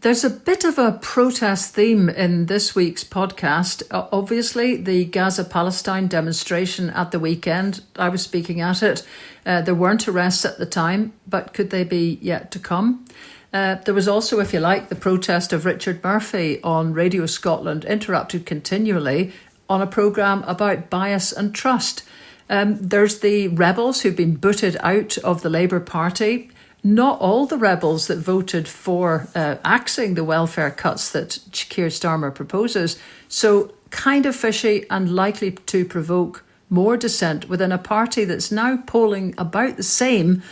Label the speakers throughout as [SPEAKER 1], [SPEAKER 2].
[SPEAKER 1] There's a bit of a protest theme in this week's podcast. Obviously, the Gaza Palestine demonstration at the weekend, I was speaking at it. There weren't arrests at the time, but could they be yet to come? There was also, if you like, the protest of Richard Murphy on Radio Scotland, interrupted continually on a programme about bias and trust. There's the rebels who've been booted out of the Labour Party. Not all the rebels that voted for axing the welfare cuts that Kier Starmer proposes. So kind of fishy and likely to provoke more dissent within a party that's now polling about the same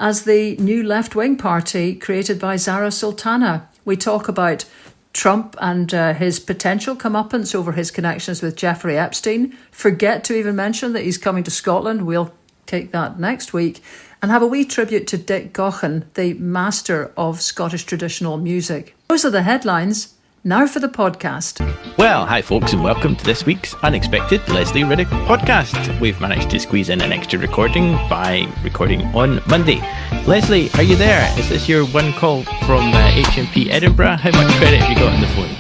[SPEAKER 1] as the new left-wing party created by Zara Sultana. We talk about Trump and his potential comeuppance over his connections with Jeffrey Epstein. Forget to even mention that he's coming to Scotland. We'll take that next week. And have a wee tribute to Dick Gaughan, the master of Scottish traditional music. Those are the headlines. Now for the podcast.
[SPEAKER 2] Well, hi folks, and welcome to this week's unexpected Lesley Riddick podcast. We've managed to squeeze in an extra recording by recording on Monday. Lesley, are you there? Is this your one call from HMP Edinburgh? How much credit have you got on the phone?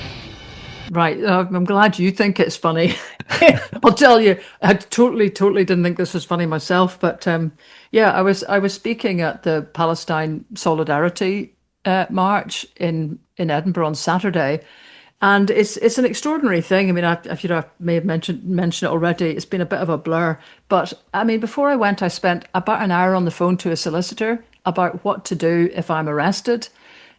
[SPEAKER 1] Right, I'm glad you think it's funny. I'll tell you, I totally didn't think this was funny myself. But yeah, I was speaking at the Palestine Solidarity March in Edinburgh on Saturday, and it's an extraordinary thing. I mean, I may have mentioned it already. It's been a bit of a blur, but I mean, before I went, I spent about an hour on the phone to a solicitor about what to do if I'm arrested.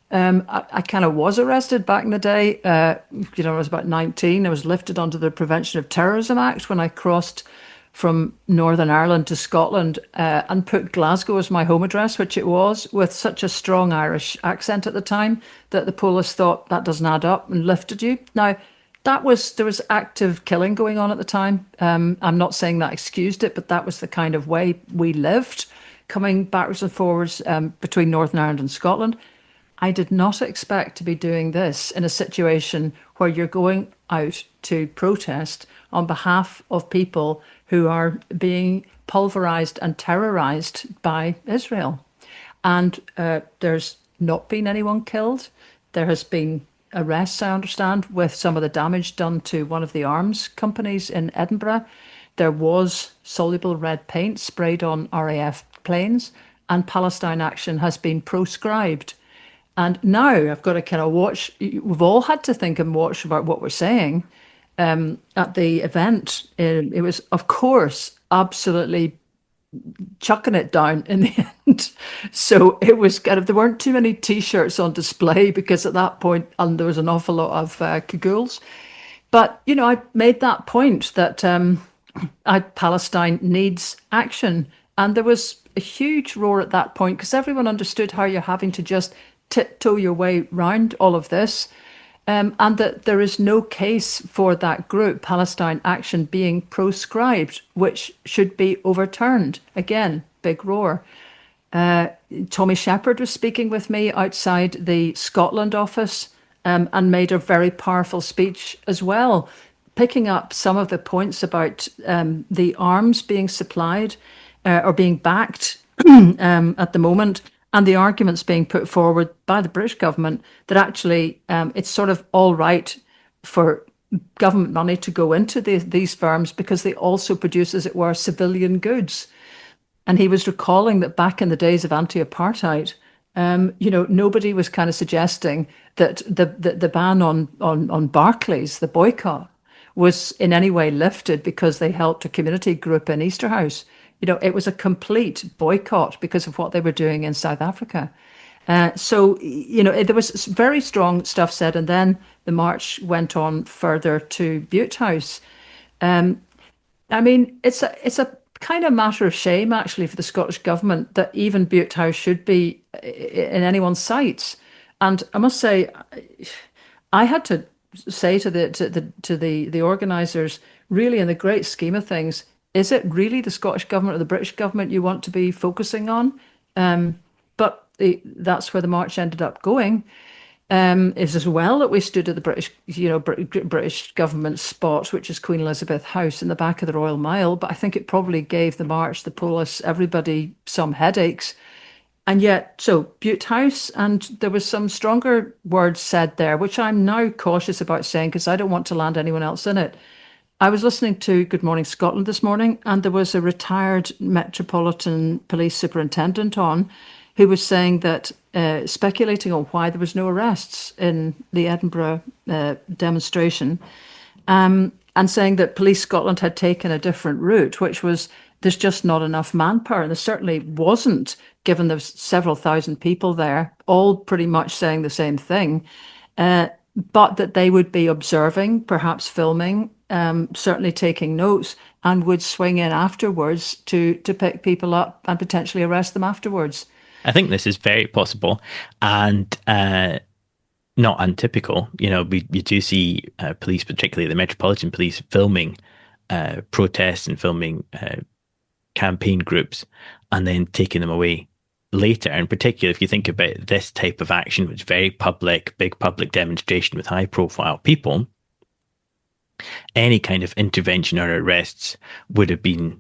[SPEAKER 1] I kind of was arrested back in the day. I was about 19. I was lifted under the Prevention of Terrorism Act when I crossed from Northern Ireland to Scotland and put Glasgow as my home address, which it was, with such a strong Irish accent at the time that the police thought that doesn't add up and lifted you. Now, there was active killing going on at the time. I'm not saying that excused it, but that was the kind of way we lived, coming backwards and forwards between Northern Ireland and Scotland. I did not expect to be doing this in a situation where you're going out to protest on behalf of people who are being pulverised and terrorised by Israel. And there's not been anyone killed. There has been arrests, I understand, with some of the damage done to one of the arms companies in Edinburgh. There was soluble red paint sprayed on RAF planes, and Palestine action has been proscribed. And now I've got to kind of watch. We've all had to think and watch about what we're saying. At the event, it was, of course, absolutely chucking it down in the end. So it was kind of, there weren't too many T-shirts on display because at that point, and there was an awful lot of cagoules. But, I made that point that Palestine needs action. And there was a huge roar at that point because everyone understood how you're having to just tiptoe your way round all of this, and that there is no case for that group, Palestine Action, being proscribed, which should be overturned. Again, big roar. Tommy Shepherd was speaking with me outside the Scotland office and made a very powerful speech as well, picking up some of the points about the arms being supplied or being backed at the moment, and the arguments being put forward by the British government that actually it's sort of all right for government money to go into these firms because they also produce, as it were, civilian goods. And he was recalling that back in the days of anti-apartheid, nobody was kind of suggesting that the ban on Barclays, the boycott, was in any way lifted because they helped a community group in Easterhouse. It was a complete boycott because of what they were doing in South Africa. So there was very strong stuff said. And then the march went on further to Butte House. I mean, it's a kind of matter of shame, actually, for the Scottish government that even Butte House should be in anyone's sights. And I must say, I had to say to the organisers, really, in the great scheme of things, is it really the Scottish government or the British government you want to be focusing on? But that's where the march ended up going. Is as well that we stood at the British government spot, which is Queen Elizabeth House in the back of the Royal Mile. But I think it probably gave the march, the police, everybody some headaches. And yet, so Butte House, and there was some stronger words said there, which I'm now cautious about saying because I don't want to land anyone else in it. I was listening to Good Morning Scotland this morning, and there was a retired Metropolitan Police Superintendent on who was saying that, speculating on why there was no arrests in the Edinburgh demonstration, and saying that Police Scotland had taken a different route, which was there's just not enough manpower. And there certainly wasn't, given there's several thousand people there, all pretty much saying the same thing. But that they would be observing, perhaps filming, certainly taking notes, and would swing in afterwards to pick people up and potentially arrest them afterwards.
[SPEAKER 2] I think this is very possible and not untypical. You do see police, particularly the Metropolitan Police, filming protests and filming campaign groups and then taking them away later. In particular, if you think about this type of action, which is very public, big public demonstration with high profile people, any kind of intervention or arrests would have been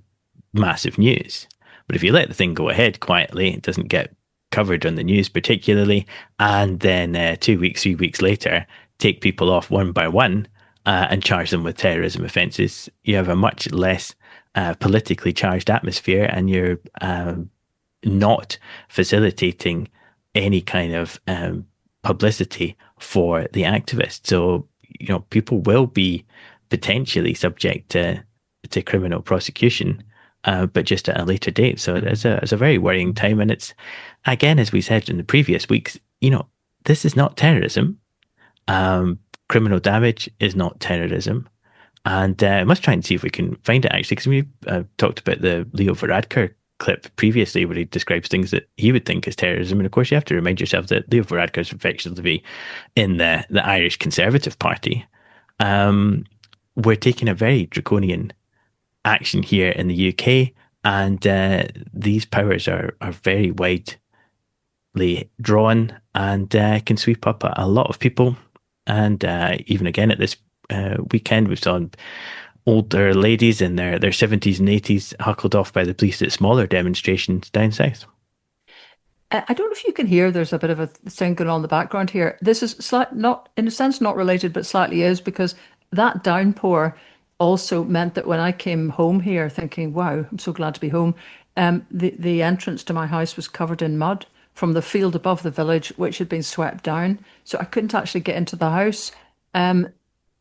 [SPEAKER 2] massive news. But if you let the thing go ahead quietly, it doesn't get covered on the news particularly, and then 2 weeks, 3 weeks later, take people off one by one and charge them with terrorism offences, you have a much less politically charged atmosphere, and you're not facilitating any kind of publicity for the activists. So, people will be potentially subject to criminal prosecution, but just at a later date. So it's a very worrying time. And it's, again, as we said in the previous weeks, this is not terrorism. Criminal damage is not terrorism. And I must try and see if we can find it, actually, because we talked about the Leo Varadkar clip previously where he describes things that he would think is terrorism. And of course, you have to remind yourself that Leo Varadkar is effectively in the Irish Conservative Party. We're taking a very draconian action here in the UK, and these powers are very widely drawn and can sweep up a lot of people. And even again at this weekend, we've seen older ladies in their 70s and 80s huckled off by the police at smaller demonstrations down south.
[SPEAKER 1] I don't know if you can hear, there's a bit of a thing going on in the background here. This is not, in a sense, not related, but slightly is, because that downpour also meant that when I came home here thinking, wow, I'm so glad to be home, the entrance to my house was covered in mud from the field above the village, which had been swept down. So I couldn't actually get into the house.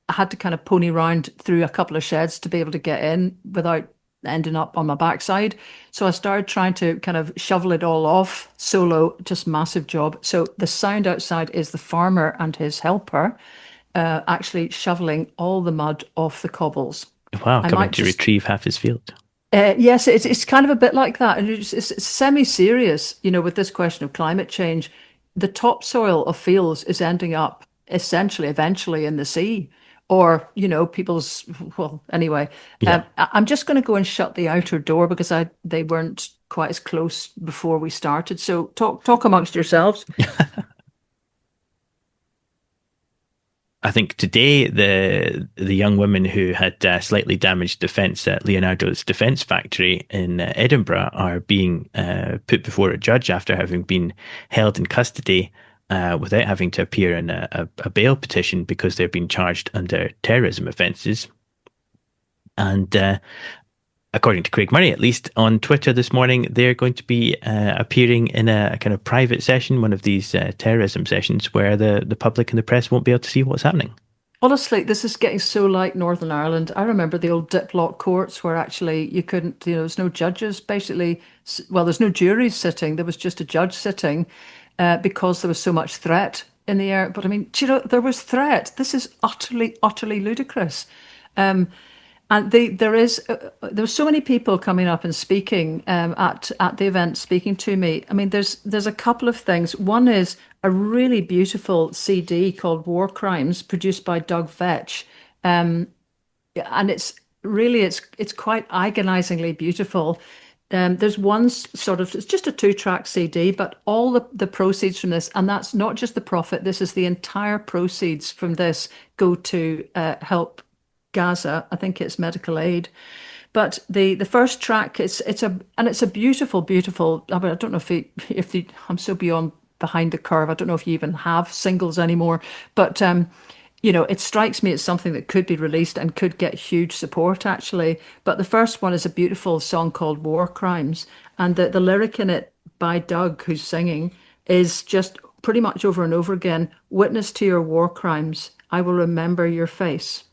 [SPEAKER 1] I had to kind of pony round through a couple of sheds to be able to get in without ending up on my backside. So I started trying to kind of shovel it all off solo, just massive job. So the sound outside is the farmer and his helper actually shoveling all the mud off the cobbles.
[SPEAKER 2] Wow, coming to retrieve half his field.
[SPEAKER 1] Yes, it's kind of a bit like that. And it's semi-serious, with this question of climate change. The topsoil of fields is ending up essentially, eventually in the sea. Or, well, anyway,
[SPEAKER 2] Yeah.
[SPEAKER 1] I'm just going to go and shut the outer door because they weren't quite as close before we started. So talk amongst yourselves.
[SPEAKER 2] I think today the young women who had slightly damaged the fence at Leonardo's defence factory in Edinburgh are being put before a judge after having been held in custody without having to appear in a bail petition because they're being charged under terrorism offences. And according to Craig Murray, at least on Twitter this morning, they're going to be appearing in a kind of private session, one of these terrorism sessions where the public and the press won't be able to see what's happening.
[SPEAKER 1] Honestly, this is getting so like Northern Ireland. I remember the old diplock courts where actually you couldn't, there's no judges, basically. Well, there's no juries sitting. There was just a judge sitting because there was so much threat in the air. But I mean, there was threat. This is utterly, utterly ludicrous. And there's so many people coming up and speaking at the event, speaking to me. I mean, there's a couple of things. One is a really beautiful CD called War Crimes, produced by Doug Vetch, and it's quite agonizingly beautiful. There's one sort of, it's just a 2-track CD, but all the proceeds from this, and that's not just the profit. This is the entire proceeds from this go to help Gaza. I think it's medical aid, But the first track, it's a beautiful, beautiful. I mean, I don't know if I'm so beyond behind the curve. I don't know if you even have singles anymore, but it strikes me as something that could be released and could get huge support actually. But the first one is a beautiful song called War Crimes, and the lyric in it by Doug, who's singing, is just pretty much over and over again, witness to your war crimes, I will remember your face.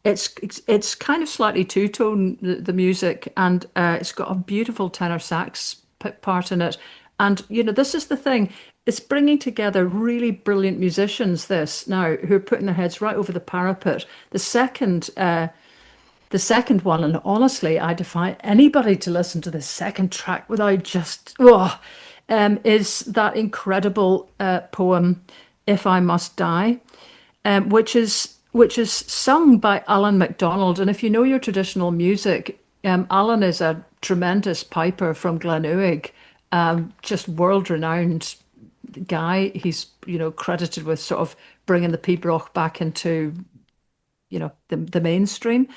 [SPEAKER 1] It's kind of slightly two-tone, the music, and it's got a beautiful tenor sax part in it. And this is the thing. It's bringing together really brilliant musicians, this now, who are putting their heads right over the parapet. The second one, and honestly, I defy anybody to listen to the second track without just, is that incredible poem, If I Must Die, which is sung by Alan MacDonald. And if you know your traditional music, Alan is a tremendous piper from Glenouig, just world-renowned guy. He's, credited with sort of bringing the pibroch back into, the mainstream.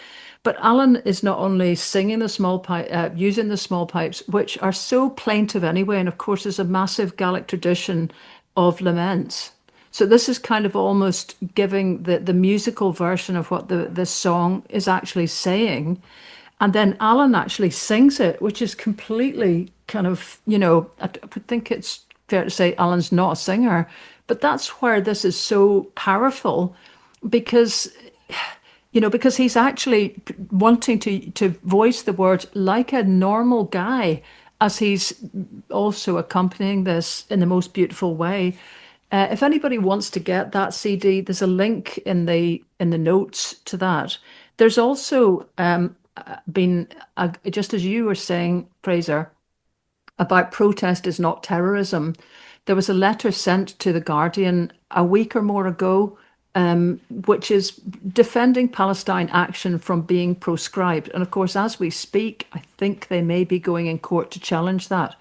[SPEAKER 1] But Alan is not only singing the small pipe, using the small pipes, which are so plaintive anyway, and of course there's a massive Gaelic tradition of laments. So this is kind of almost giving the musical version of what the song is actually saying. And then Alan actually sings it, which is completely kind of, I would think it's fair to say Alan's not a singer, but that's where this is so powerful because because he's actually wanting to voice the word like a normal guy, as he's also accompanying this in the most beautiful way. If anybody wants to get that CD, there's a link in the notes to that. There's also been, just as you were saying, Fraser, about protest is not terrorism. There was a letter sent to The Guardian a week or more ago, which is defending Palestine action from being proscribed. And of course, as we speak, I think they may be going in court to challenge that.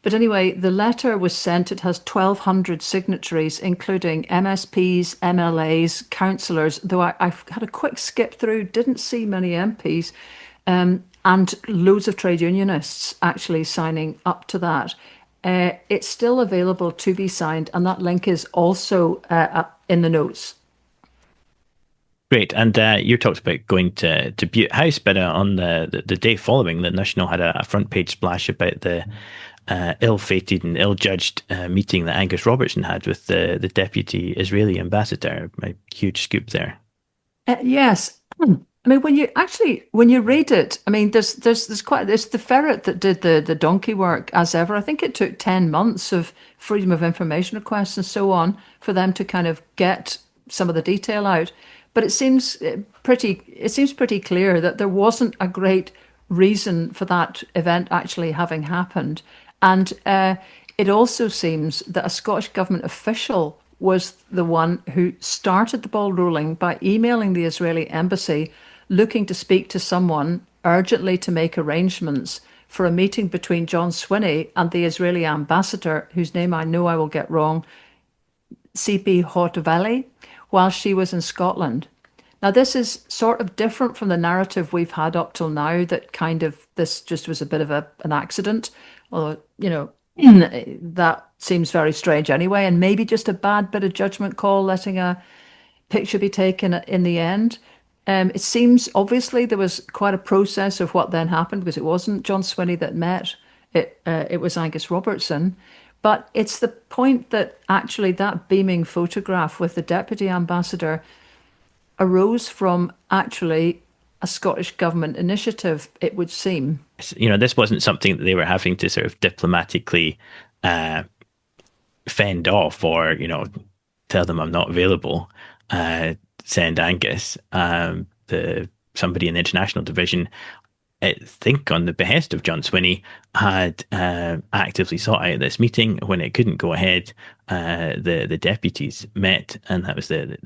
[SPEAKER 1] But anyway, the letter was sent. It has 1,200 signatories, including MSPs, MLAs, councillors, though I've had a quick skip through, didn't see many MPs, and loads of trade unionists actually signing up to that. It's still available to be signed, and that link is also in the notes.
[SPEAKER 2] Great. And you talked about going to Butte House, but on the day following, the National had a front page splash about the ill-fated and ill-judged meeting that Angus Robertson had with the deputy Israeli ambassador. A huge scoop there.
[SPEAKER 1] Yes. I mean, when you read it, I mean, there's the ferret that did the donkey work as ever. I think it took 10 months of freedom of information requests and so on for them to kind of get some of the detail out. But it seems pretty clear that there wasn't a great reason for that event actually having happened. And it also seems that a Scottish government official was the one who started the ball rolling by emailing the Israeli embassy looking to speak to someone urgently to make arrangements for a meeting between John Swinney and the Israeli ambassador, whose name I know I will get wrong, CP Hortveli, while she was in Scotland. Now, this is sort of different from the narrative we've had up till now, that kind of this just was a bit of an accident. Although, that seems very strange anyway, and maybe just a bad bit of judgment call letting a picture be taken in the end. It seems obviously there was quite a process of what then happened, because it wasn't John Swinney that met. It was Angus Robertson. But it's the point that actually that beaming photograph with the deputy ambassador arose from actually a Scottish government initiative, it would seem.
[SPEAKER 2] This wasn't something that they were having to sort of diplomatically fend off or, tell them I'm not available. Send Angus, somebody in the international division, I think on the behest of John Swinney, had actively sought out this meeting. When it couldn't go ahead, the deputies met, and that was the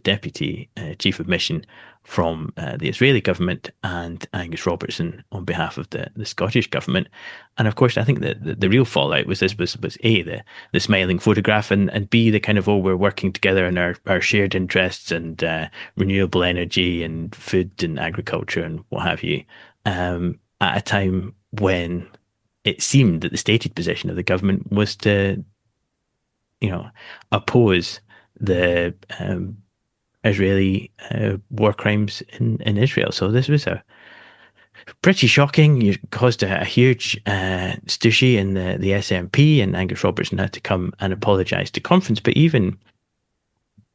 [SPEAKER 2] deputy chief of mission from the Israeli government and Angus Robertson on behalf of the Scottish government. And of course, I think that the real fallout was A, the smiling photograph, and B, the kind of, we're working together in our shared interests and renewable energy and food and agriculture and what have you. at a time when it seemed that the stated position of the government was to, oppose the Israeli war crimes in Israel. So this was a pretty shocking. You caused a huge stushy in the SNP, and Angus Robertson had to come and apologise to conference. But even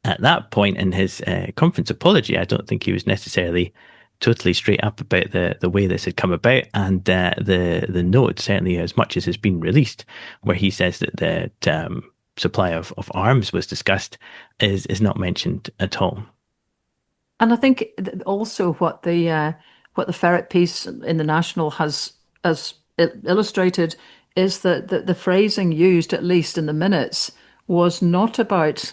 [SPEAKER 2] at that point in his conference apology, I don't think he was necessarily totally straight up about the way this had come about, and the note, certainly as much as has been released, where he says that the supply of arms was discussed, is not mentioned at all.
[SPEAKER 1] And I think also what the Ferret piece in the National has illustrated is that the phrasing used, at least in the minutes, was not about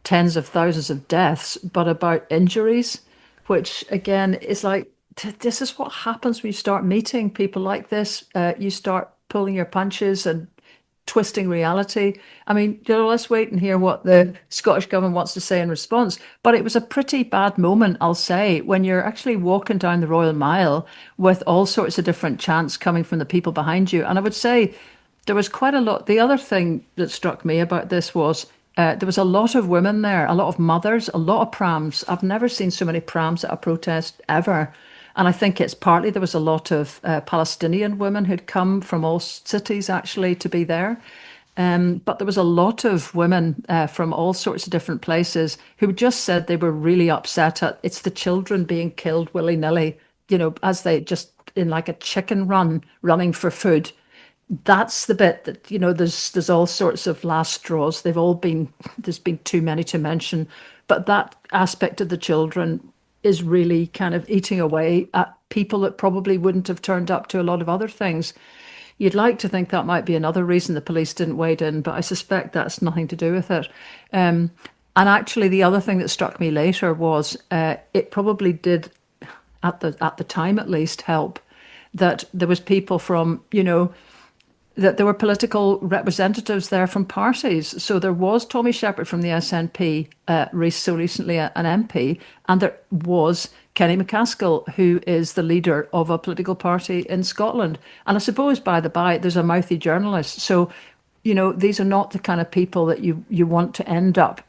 [SPEAKER 1] tens of thousands of deaths, but about injuries, which again is like, this is what happens when you start meeting people like this. You start pulling your punches and twisting reality. I mean, let's wait and hear what the Scottish Government wants to say in response. But it was a pretty bad moment, I'll say, when you're actually walking down the Royal Mile with all sorts of different chants coming from the people behind you. And I would say there was quite a lot. The other thing that struck me about this was there was a lot of women there, a lot of mothers, a lot of prams. I've never seen so many prams at a protest ever. And I think it's partly there was a lot of Palestinian women who'd come from all cities actually to be there. But there was a lot of women from all sorts of different places who just said they were really upset at it's the children being killed willy-nilly, as they just in like a chicken run running for food. That's the bit that, there's all sorts of last straws. There's been too many to mention. But that aspect of the children is really kind of eating away at people that probably wouldn't have turned up to a lot of other things. You'd like to think that might be another reason the police didn't wade in, but I suspect that's nothing to do with it. And actually, the other thing that struck me later was it probably did, at the time at least, help that there was people from, that there were political representatives there from parties. So there was Tommy Shepherd from the SNP, so recently an MP, and there was Kenny McCaskill, who is the leader of a political party in Scotland. And I suppose, by the by, there's a mouthy journalist. So, these are not the kind of people that you want to end up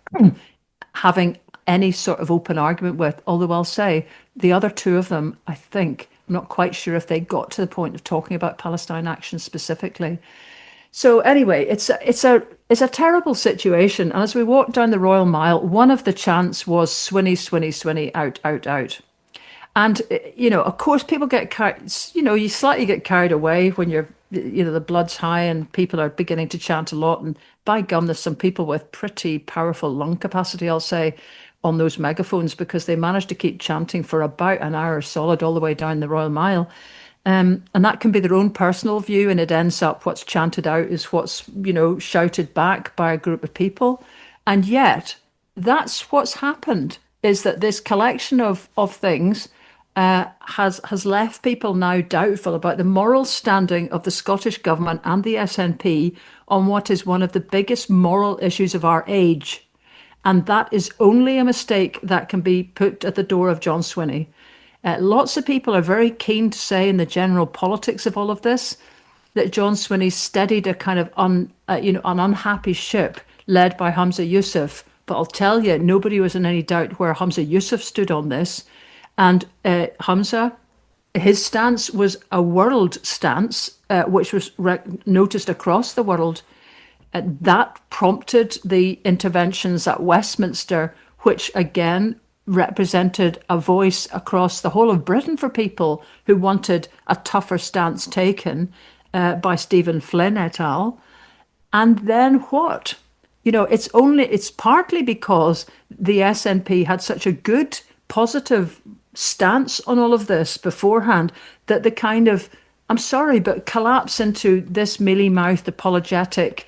[SPEAKER 1] having any sort of open argument with. Although I'll say the other two of them, I think, I'm not quite sure if they got to the point of talking about Palestine action specifically. So anyway, it's a terrible situation. And as we walked down the Royal Mile, one of the chants was "Swinny, Swinny, Swinny, out, out, out." And of course, people get carried. You slightly get carried away when the blood's high and people are beginning to chant a lot. And by gum, there's some people with pretty powerful lung capacity, I'll say, on those megaphones, because they managed to keep chanting for about an hour solid all the way down the Royal Mile. And that can be their own personal view, and it ends up what's chanted out is what's, shouted back by a group of people. And yet, that's what's happened, is that this collection of things has left people now doubtful about the moral standing of the Scottish Government and the SNP on what is one of the biggest moral issues of our age. And that is only a mistake that can be put at the door of John Swinney. Lots of people are very keen to say in the general politics of all of this that John Swinney steadied a kind of an unhappy ship led by Humza Yousaf. But I'll tell you, nobody was in any doubt where Humza Yousaf stood on this. And Humza, his stance was a world stance, which was noticed across the world. That prompted the interventions at Westminster, which again represented a voice across the whole of Britain for people who wanted a tougher stance taken by Stephen Flynn et al. And then what? It's partly because the SNP had such a good, positive stance on all of this beforehand that the kind of, I'm sorry, but collapse into this mealy-mouthed apologetic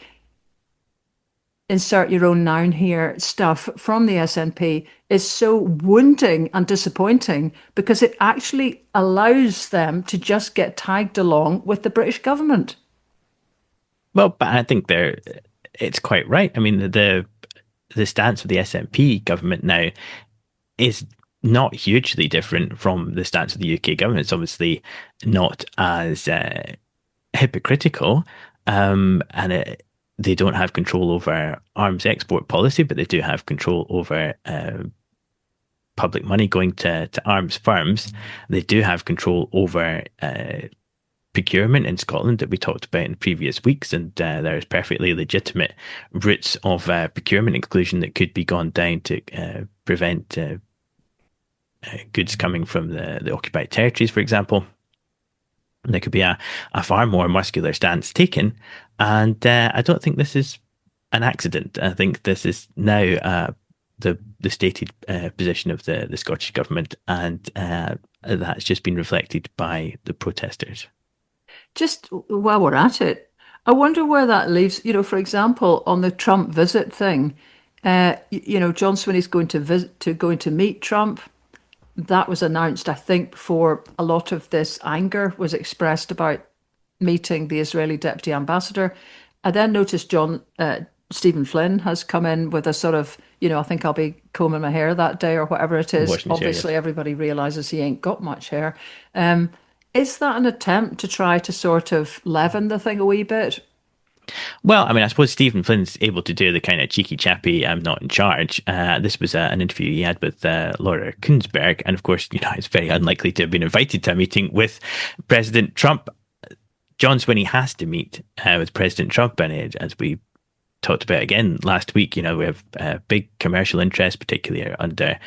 [SPEAKER 1] insert your own noun here stuff from the SNP is so wounding and disappointing, because it actually allows them to just get tagged along with the British government.
[SPEAKER 2] Well, but I think it's quite right. I mean, the stance of the SNP government now is not hugely different from the stance of the UK government. It's obviously not as hypocritical, they don't have control over arms export policy, but they do have control over public money going to arms firms. They do have control over procurement in Scotland that we talked about in previous weeks, and there's perfectly legitimate routes of procurement inclusion that could be gone down to prevent goods coming from the occupied territories, for example. There could be a far more muscular stance taken, and I don't think this is an accident. I think this is now the stated position of the Scottish government, and that's just been reflected by the protesters.
[SPEAKER 1] Just while we're at it, I wonder where that leaves, for example, on the Trump visit thing, John Swinney's going to meet Trump. That was announced, I think, before a lot of this anger was expressed about meeting the Israeli deputy ambassador. I then noticed Stephen Flynn has come in with a sort of, I think I'll be combing my hair that day or whatever it is. Obviously, everybody realizes he ain't got much hair. Is that an attempt to try to sort of leaven the thing a wee bit?
[SPEAKER 2] Well, I mean, I suppose Stephen Flynn's able to do the kind of cheeky chappy, I'm not in charge. This was an interview he had with Laura Kuenssberg. And of course, it's very unlikely to have been invited to a meeting with President Trump. John Swinney has to meet with President Trump. And as we talked about again last week, we have big commercial interests, particularly under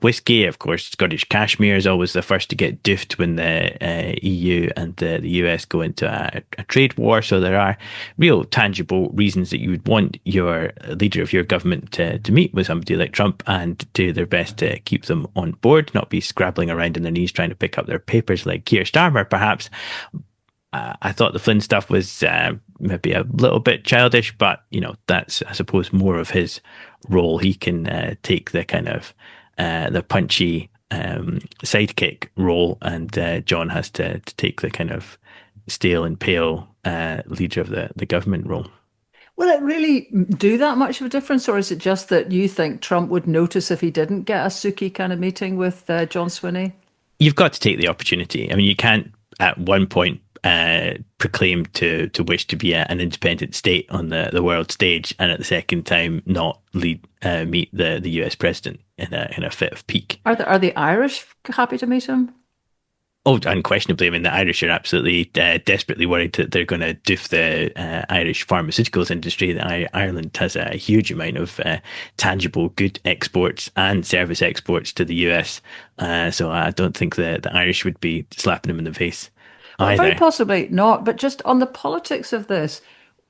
[SPEAKER 2] whiskey. Of course, Scottish Cashmere is always the first to get doofed when the EU and the US go into a trade war. So there are real tangible reasons that you would want your leader of your government to meet with somebody like Trump and do their best to keep them on board, not be scrabbling around on their knees trying to pick up their papers like Kier Starmer, perhaps. I thought the Flynn stuff was maybe a little bit childish, but that's, I suppose, more of his role. He can take the kind of the punchy sidekick role, and John has to take the kind of stale and pale leader of the government role.
[SPEAKER 1] Will it really do that much of a difference, or is it just that you think Trump would notice if he didn't get a Suki kind of meeting with John Swinney?
[SPEAKER 2] You've got to take the opportunity. I mean, you can't at one point proclaim to wish to be an independent state on the world stage, and at the second time not meet the US president in a fit of pique.
[SPEAKER 1] Are the Irish happy to meet him?
[SPEAKER 2] Oh, unquestionably. I mean, the Irish are absolutely desperately worried that they're going to doof the Irish pharmaceuticals industry. Ireland has a huge amount of tangible good exports and service exports to the US. So I don't think the Irish would be slapping him in the face.
[SPEAKER 1] Well, very possibly not, but just on the politics of this,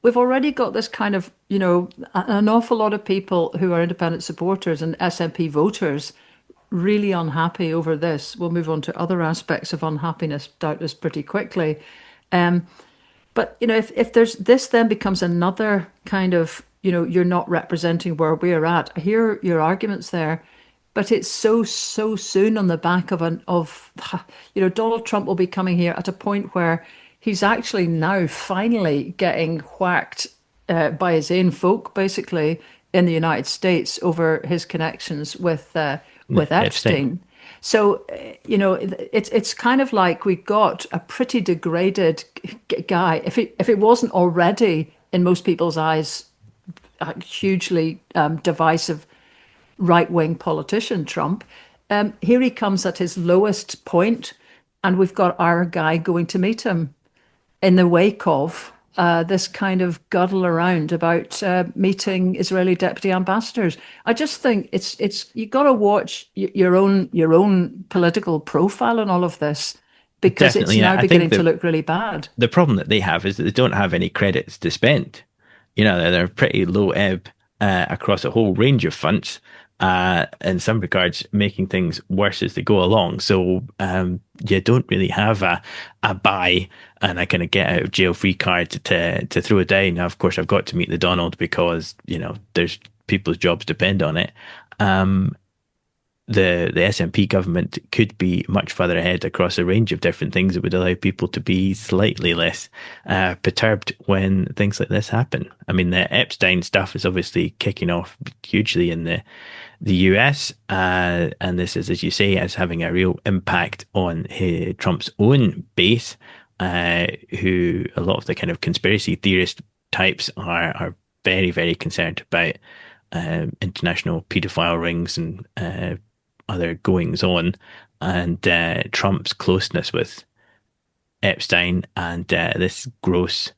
[SPEAKER 1] we've already got this kind of, an awful lot of people who are independent supporters and SNP voters really unhappy over this. We'll move on to other aspects of unhappiness, doubtless, pretty quickly. But, if there's this then becomes another kind of, you're not representing where we're at. I hear your arguments there. But it's so soon on the back of Donald Trump will be coming here at a point where he's actually now finally getting whacked by his own folk, basically, in the United States over his connections with Epstein. So, it's kind of like we got a pretty degraded guy. If it wasn't already, in most people's eyes, a hugely divisive right-wing politician, Trump. Here he comes at his lowest point, and we've got our guy going to meet him in the wake of this kind of guddle around about meeting Israeli deputy ambassadors. I just think it's you got to watch your own political profile in all of this, because Definitely, it's now beginning to look really bad.
[SPEAKER 2] The problem that they have is that they don't have any credits to spend. They're pretty low ebb across a whole range of fronts. In some regards, making things worse as they go along. So you don't really have a buy and a kind of get out of jail free card to throw it down. Now, of course, I've got to meet the Donald because there's people's jobs depend on it. The SNP government could be much further ahead across a range of different things that would allow people to be slightly less perturbed when things like this happen. I mean, the Epstein stuff is obviously kicking off hugely in the the US, and this is, as you say, is having a real impact on Trump's own base, who a lot of the kind of conspiracy theorist types are very, very concerned about international paedophile rings and other goings on, and Trump's closeness with Epstein and this gross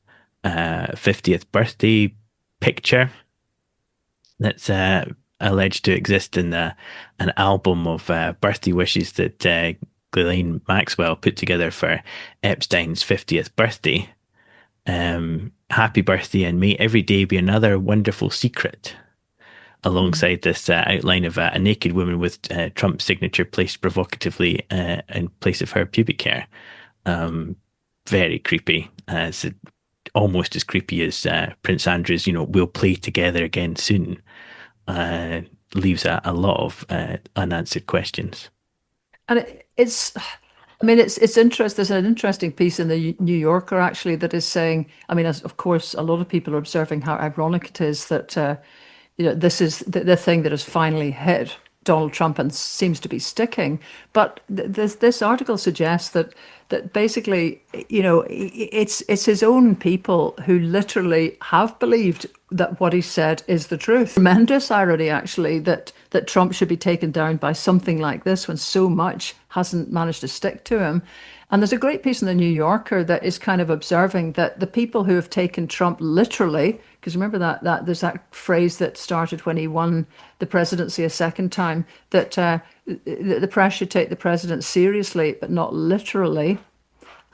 [SPEAKER 2] 50th birthday picture that's alleged to exist in an album of birthday wishes that Ghislaine Maxwell put together for Epstein's 50th birthday. Happy birthday, and may every day be another wonderful secret. Alongside this outline of a naked woman with Trump's signature placed provocatively in place of her pubic hair. Very creepy. Almost as creepy as Prince Andrew's, we'll play together again soon. Leaves a lot of unanswered questions.
[SPEAKER 1] And it's interesting. There's an interesting piece in the New Yorker actually that is saying, as of course, a lot of people are observing how ironic it is that this is the thing that has finally hit Donald Trump and seems to be sticking. But this article suggests that basically, it's his own people who literally have believed that what he said is the truth. Tremendous irony, actually, that Trump should be taken down by something like this when so much hasn't managed to stick to him. And there's a great piece in the New Yorker that is kind of observing that the people who have taken Trump literally, because remember that there's that phrase that started when he won the presidency a second time, that the press should take the president seriously, but not literally.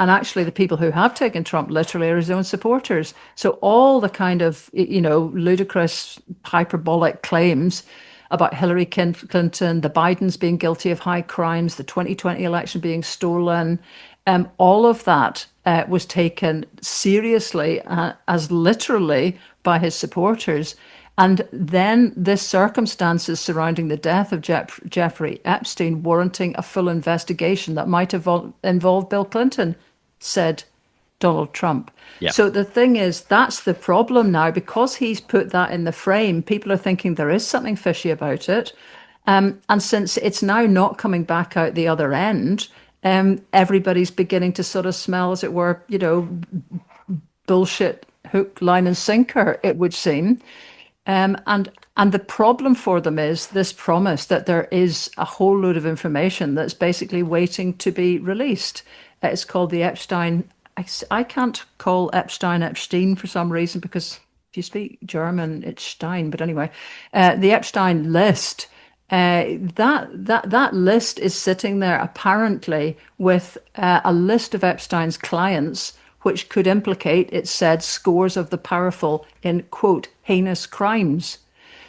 [SPEAKER 1] And actually, the people who have taken Trump literally are his own supporters. So all the kind of, ludicrous, hyperbolic claims about Hillary Clinton, the Bidens being guilty of high crimes, the 2020 election being stolen, all of that was taken seriously as literally by his supporters. And then this circumstances surrounding the death of Jeffrey Epstein warranting a full investigation that might involve Bill Clinton, said Donald Trump.
[SPEAKER 2] Yeah.
[SPEAKER 1] So the thing is, that's the problem now. Because he's put that in the frame, people are thinking there is something fishy about it. And since it's now not coming back out the other end, everybody's beginning to sort of smell, as it were, bullshit, hook, line and sinker, it would seem. And the problem for them is this promise that there is a whole load of information that's basically waiting to be released. It's called the Epstein. I can't call Epstein for some reason, because if you speak German, it's Stein. But anyway, the Epstein list. That list is sitting there apparently with a list of Epstein's clients, which could implicate, it said, scores of the powerful in, quote, heinous crimes.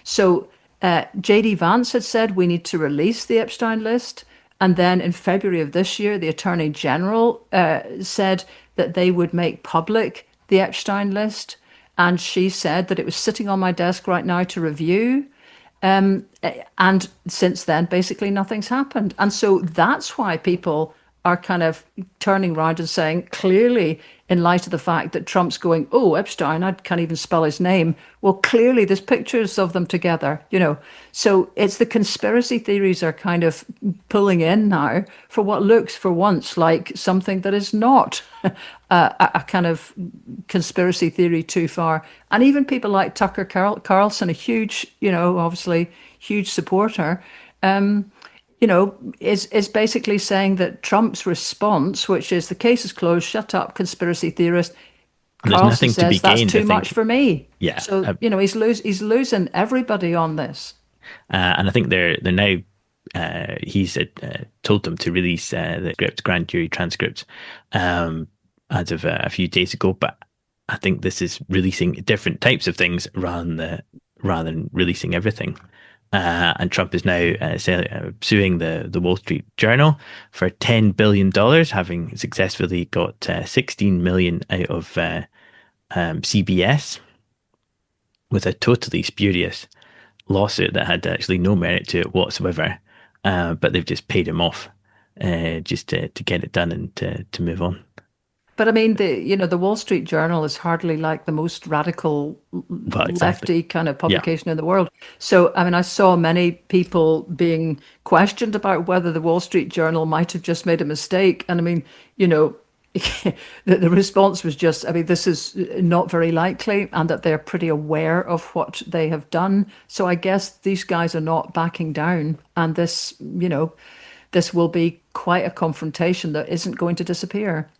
[SPEAKER 1] So J.D. Vance had said we need to release the Epstein list. And then in February of this year, the Attorney General said that they would make public the Epstein list. And she said that it was sitting on my desk right now to review. And since then, basically nothing's happened. And so that's why people are kind of turning around and saying, clearly, in light of the fact that Trump's going, oh, Epstein, I can't even spell his name. Well, clearly there's pictures of them together, So it's the conspiracy theories are kind of pulling in now for what looks for once like something that is not a kind of conspiracy theory too far. And even people like Tucker Carlson, a huge, obviously huge supporter, is basically saying that Trump's response, which is the case is closed, shut up, conspiracy theorist. Carlson says that's too much for me.
[SPEAKER 2] Yeah.
[SPEAKER 1] So he's losing everybody on this.
[SPEAKER 2] And I think they're now. He's told them to release the grand jury transcripts as of a few days ago. But I think this is releasing different types of things rather than releasing everything. And Trump is now suing the Wall Street Journal for $10 billion, having successfully got $16 million out of CBS with a totally spurious lawsuit that had actually no merit to it whatsoever. But they've just paid him off just to get it done and to move on.
[SPEAKER 1] But I mean, the Wall Street Journal is hardly like the most radical
[SPEAKER 2] Well, exactly.
[SPEAKER 1] lefty kind of
[SPEAKER 2] Yeah.
[SPEAKER 1] publication in the world. So, I mean, I saw many people being questioned about whether the Wall Street Journal might have just made a mistake. And I mean, you know, the response was just, I mean, this is not very likely, and that they're pretty aware of what they have done. So I guess these guys are not backing down, and this will be quite a confrontation that isn't going to disappear.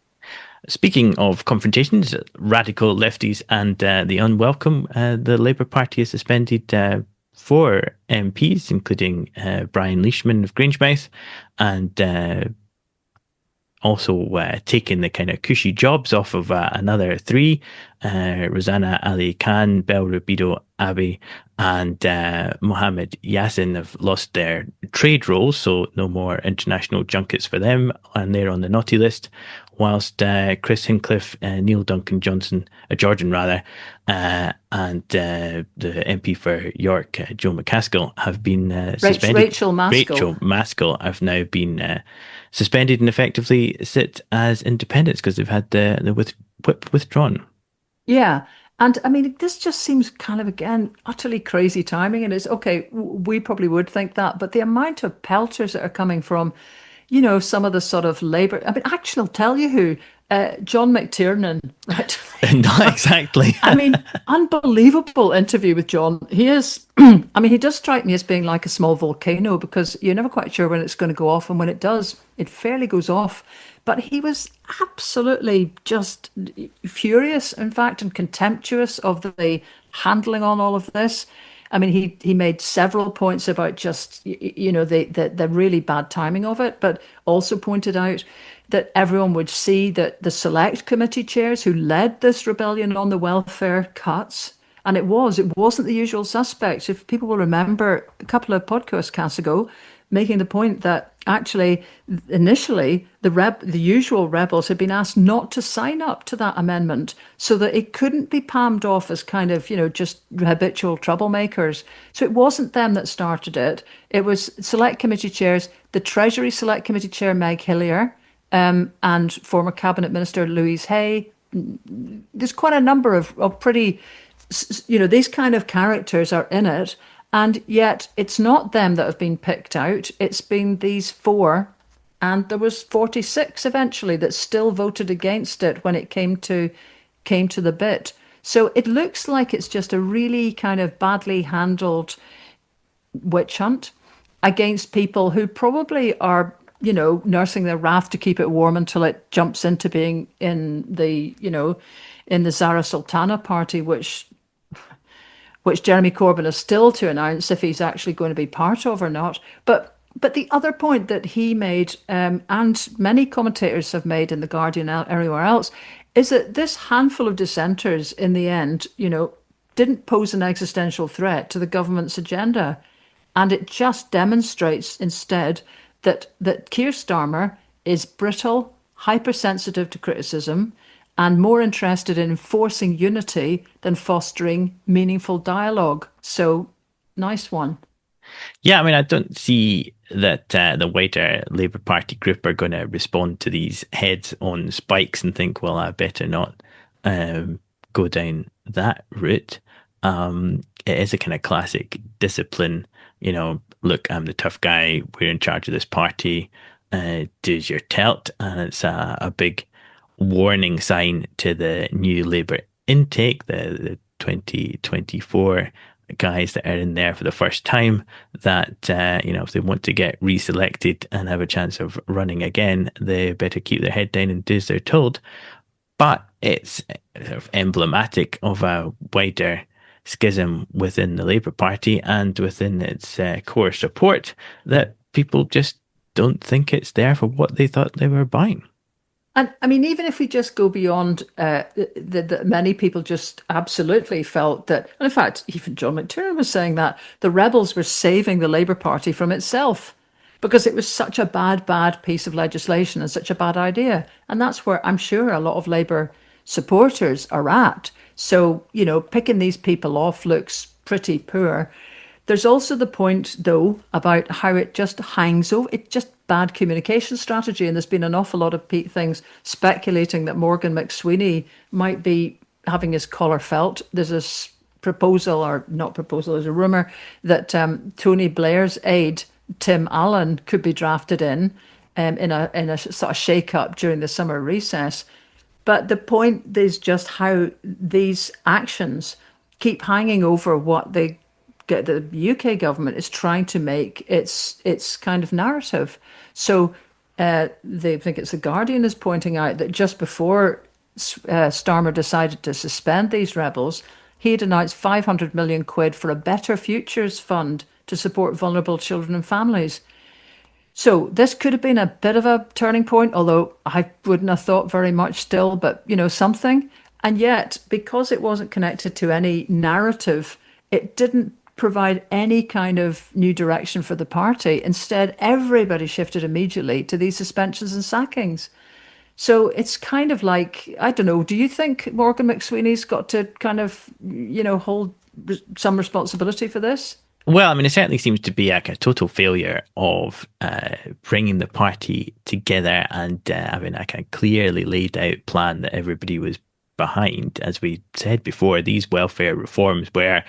[SPEAKER 2] Speaking of confrontations, radical lefties and the unwelcome, the Labour Party has suspended four MPs, including Brian Leishman of Grangemouth, and also taking the kind of cushy jobs off of another three, Rosanna Ali Khan, Bel Rubido Abbey, and Mohammed Yassin have lost their trade roles, so no more international junkets for them, and they're on the naughty list. Whilst Chris Hincliffe, Neil Duncan Jordan rather, and the MP for York, Joe McCaskill, have been suspended.
[SPEAKER 1] Rachel Maskell.
[SPEAKER 2] Rachel Maskell have now been suspended and effectively sit as independents because they've had the whip withdrawn.
[SPEAKER 1] Yeah. And I mean, this just seems kind of, again, utterly crazy timing. And it's okay, we probably would think that, but the amount of pelters that are coming from, some of the sort of Labour. I mean, actually, I'll tell you who, John McTiernan, right?
[SPEAKER 2] Not exactly.
[SPEAKER 1] I mean, unbelievable interview with John. He is, I mean, he does strike me as being like a small volcano, because you're never quite sure when it's going to go off. And when it does, it fairly goes off. But he was absolutely just furious, in fact, and contemptuous of the handling on all of this. I mean, he made several points about just, the really bad timing of it, but also pointed out that everyone would see that the select committee chairs who led this rebellion on the welfare cuts, and it wasn't the usual suspects. If people will remember a couple of podcasts ago, making the point that actually initially the usual rebels had been asked not to sign up to that amendment, so that it couldn't be palmed off as kind of, just habitual troublemakers. So it wasn't them that started it. It was select committee chairs, the Treasury Select Committee Chair Meg Hillier, and former Cabinet Minister Louise Hay. There's quite a number of pretty, these kind of characters are in it. And yet it's not them that have been picked out. It's been these four. And there was 46 eventually that still voted against it when it came to the bit. So it looks like it's just a really kind of badly handled witch hunt against people who probably are, nursing their wrath to keep it warm until it jumps into being in the Zara Sultana party, which Jeremy Corbyn is still to announce if he's actually going to be part of or not. But the other point that he made, and many commentators have made in The Guardian and everywhere else, is that this handful of dissenters in the end, didn't pose an existential threat to the government's agenda. And it just demonstrates instead that Kier Starmer is brittle, hypersensitive to criticism, and more interested in enforcing unity than fostering meaningful dialogue. So, nice one.
[SPEAKER 2] Yeah, I mean, I don't see that the wider Labour Party group are going to respond to these heads on spikes and think, well, I better not go down that route. It is a kind of classic discipline, look, I'm the tough guy, we're in charge of this party, do's your telt, and it's a big warning sign to the new Labour intake, the 2024 guys that are in there for the first time, that if they want to get reselected and have a chance of running again, they better keep their head down and do as they're told. But it's sort of emblematic of a wider schism within the Labour Party and within its core support, that people just don't think it's there for what they thought they were buying.
[SPEAKER 1] And I mean, even if we just go beyond that, many people just absolutely felt that, and in fact, even John McTiernan was saying that the rebels were saving the Labour Party from itself because it was such a bad piece of legislation and such a bad idea. And that's where I'm sure a lot of Labour supporters are at. So, picking these people off looks pretty poor. There's also the point, though, about how it just hangs over. It's just bad communication strategy. And there's been an awful lot of things speculating that Morgan McSweeney might be having his collar felt. There's a proposal, or not proposal, there's a rumour that Tony Blair's aide, Tim Allen, could be drafted in a sort of shake-up during the summer recess. But the point is just how these actions keep hanging over what the UK government is trying to make its kind of narrative. So they think it's the Guardian is pointing out that just before Starmer decided to suspend these rebels, he had announced 500 million quid for a Better Futures fund to support vulnerable children and families. So this could have been a bit of a turning point, although I wouldn't have thought very much still, but something. And yet, because it wasn't connected to any narrative, it didn't provide any kind of new direction for the party. Instead, everybody shifted immediately to these suspensions and sackings. So it's kind of like, I don't know, do you think Morgan McSweeney's got to kind of, hold some responsibility for this?
[SPEAKER 2] Well, I mean, it certainly seems to be like a total failure of bringing the party together and having a kind of clearly laid out plan that everybody was behind. As we said before, these welfare reforms were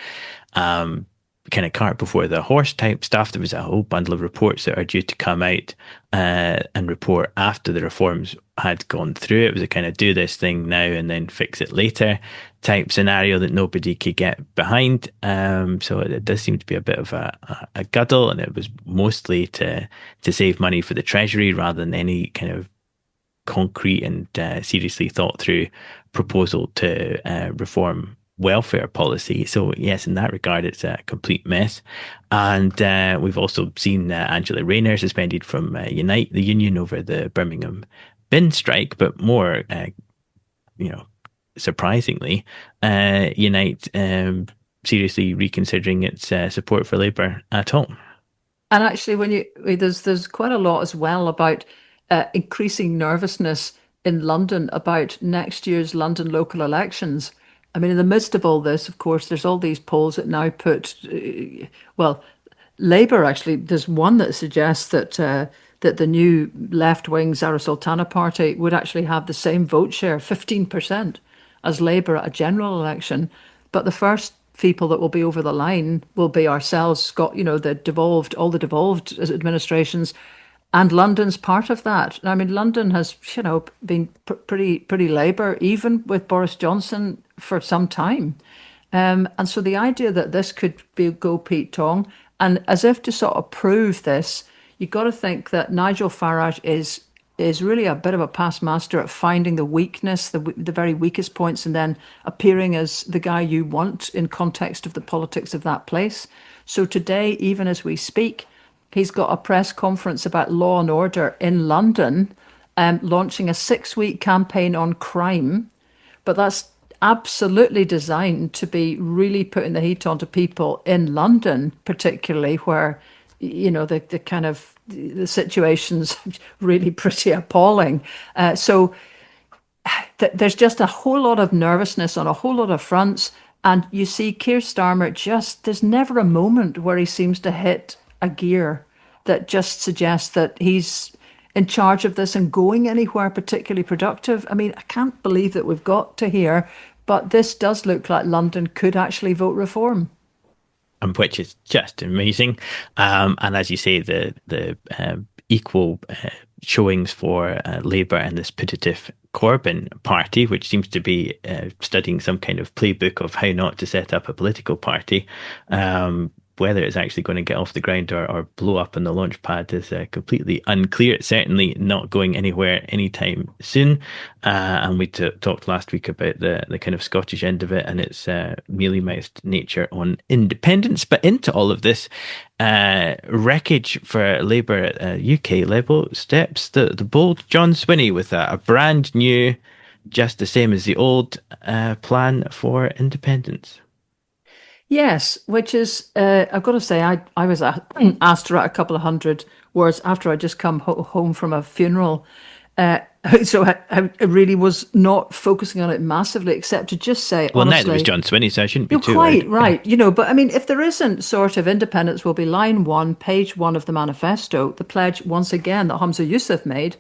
[SPEAKER 2] kind of cart before the horse type stuff. There was a whole bundle of reports that are due to come out and report after the reforms had gone through. It was a kind of do this thing now and then fix it later type scenario that nobody could get behind. So it does seem to be a bit of a guddle, and it was mostly to save money for the Treasury rather than any kind of concrete and seriously thought through proposal to reform welfare policy. So yes, in that regard, it's a complete mess. And we've also seen Angela Rayner suspended from Unite, the union, over the Birmingham bin strike, but more, surprisingly, Unite seriously reconsidering its support for Labour at all.
[SPEAKER 1] And actually, there's quite a lot as well about increasing nervousness in London about next year's London local elections. I mean, in the midst of all this, of course, there's all these polls that now put, well, Labour actually, there's one that suggests that the new left-wing Zara Sultana party would actually have the same vote share, 15%, as Labour at a general election. But the first people that will be over the line will be ourselves, Scott, all the devolved administrations. And London's part of that. I mean, London has, been pretty Labour, even with Boris Johnson, for some time. And so the idea that this could go Pete Tong, and as if to sort of prove this, you've got to think that Nigel Farage is really a bit of a past master at finding the weakness, the very weakest points, and then appearing as the guy you want in context of the politics of that place. So today, even as we speak, he's got a press conference about law and order in London, launching a 6-week campaign on crime. But that's absolutely designed to be really putting the heat onto people in London, particularly where, the kind of the situation's really pretty appalling. So there's just a whole lot of nervousness on a whole lot of fronts. And you see Kier Starmer there's never a moment where he seems to hit a gear that just suggests that he's in charge of this and going anywhere particularly productive. I mean, I can't believe that we've got to here, but this does look like London could actually vote reform.
[SPEAKER 2] Which is just amazing. And as you say, the equal showings for Labour and this putative Corbyn party, which seems to be studying some kind of playbook of how not to set up a political party. Whether it's actually going to get off the ground or blow up on the launch pad is completely unclear. It's certainly not going anywhere anytime soon. And we talked last week about the kind of Scottish end of it and its mealy-mouthed nature on independence. But into all of this wreckage for Labour at UK level steps the bold John Swinney with a brand new, just the same as the old plan for independence.
[SPEAKER 1] Yes, which is, I've got to say, I was asked to write a couple of hundred words after I just come home from a funeral. So I really was not focusing on it massively, except to just say,
[SPEAKER 2] Well, neither was
[SPEAKER 1] honestly,
[SPEAKER 2] John Swinney, so I shouldn't be
[SPEAKER 1] you're
[SPEAKER 2] too worried.
[SPEAKER 1] quite
[SPEAKER 2] Yeah.
[SPEAKER 1] right, but I mean, if there isn't sort of independence will be line one, page one of the manifesto, the pledge once again that Hamza Yousaf made,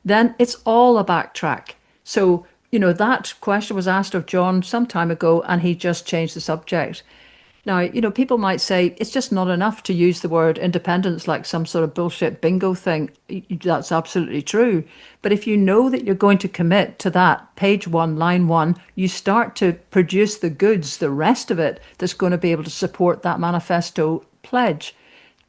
[SPEAKER 1] then it's all a backtrack. So, that question was asked of John some time ago and he just changed the subject. Now, people might say it's just not enough to use the word independence like some sort of bullshit bingo thing. That's absolutely true. But if you know that you're going to commit to that page one, line one, you start to produce the goods, the rest of it, that's going to be able to support that manifesto pledge.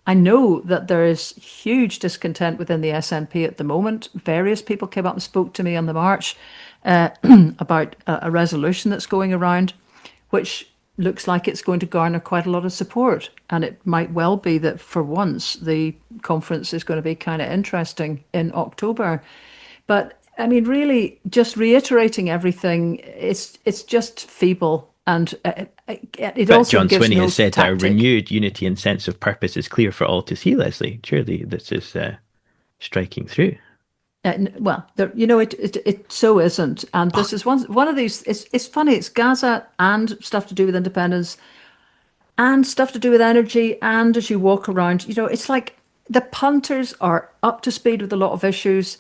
[SPEAKER 1] I know that there is huge discontent within the SNP at the moment. Various people came up and spoke to me on the march about a resolution that's going around, which looks like it's going to garner quite a lot of support. And it might well be that for once the conference is going to be kind of interesting in October. But I mean, really, just reiterating everything, it's just feeble. And it
[SPEAKER 2] But
[SPEAKER 1] also
[SPEAKER 2] John
[SPEAKER 1] gives
[SPEAKER 2] Swinney
[SPEAKER 1] no
[SPEAKER 2] has said our
[SPEAKER 1] tactic.
[SPEAKER 2] renewed unity and sense of purpose is clear for all to see, Lesley. Surely this is striking through.
[SPEAKER 1] Well, it so isn't, and
[SPEAKER 2] Oh,
[SPEAKER 1] this is one of these. It's funny. It's Gaza and stuff to do with independence, and stuff to do with energy. And as you walk around, it's like the punters are up to speed with a lot of issues.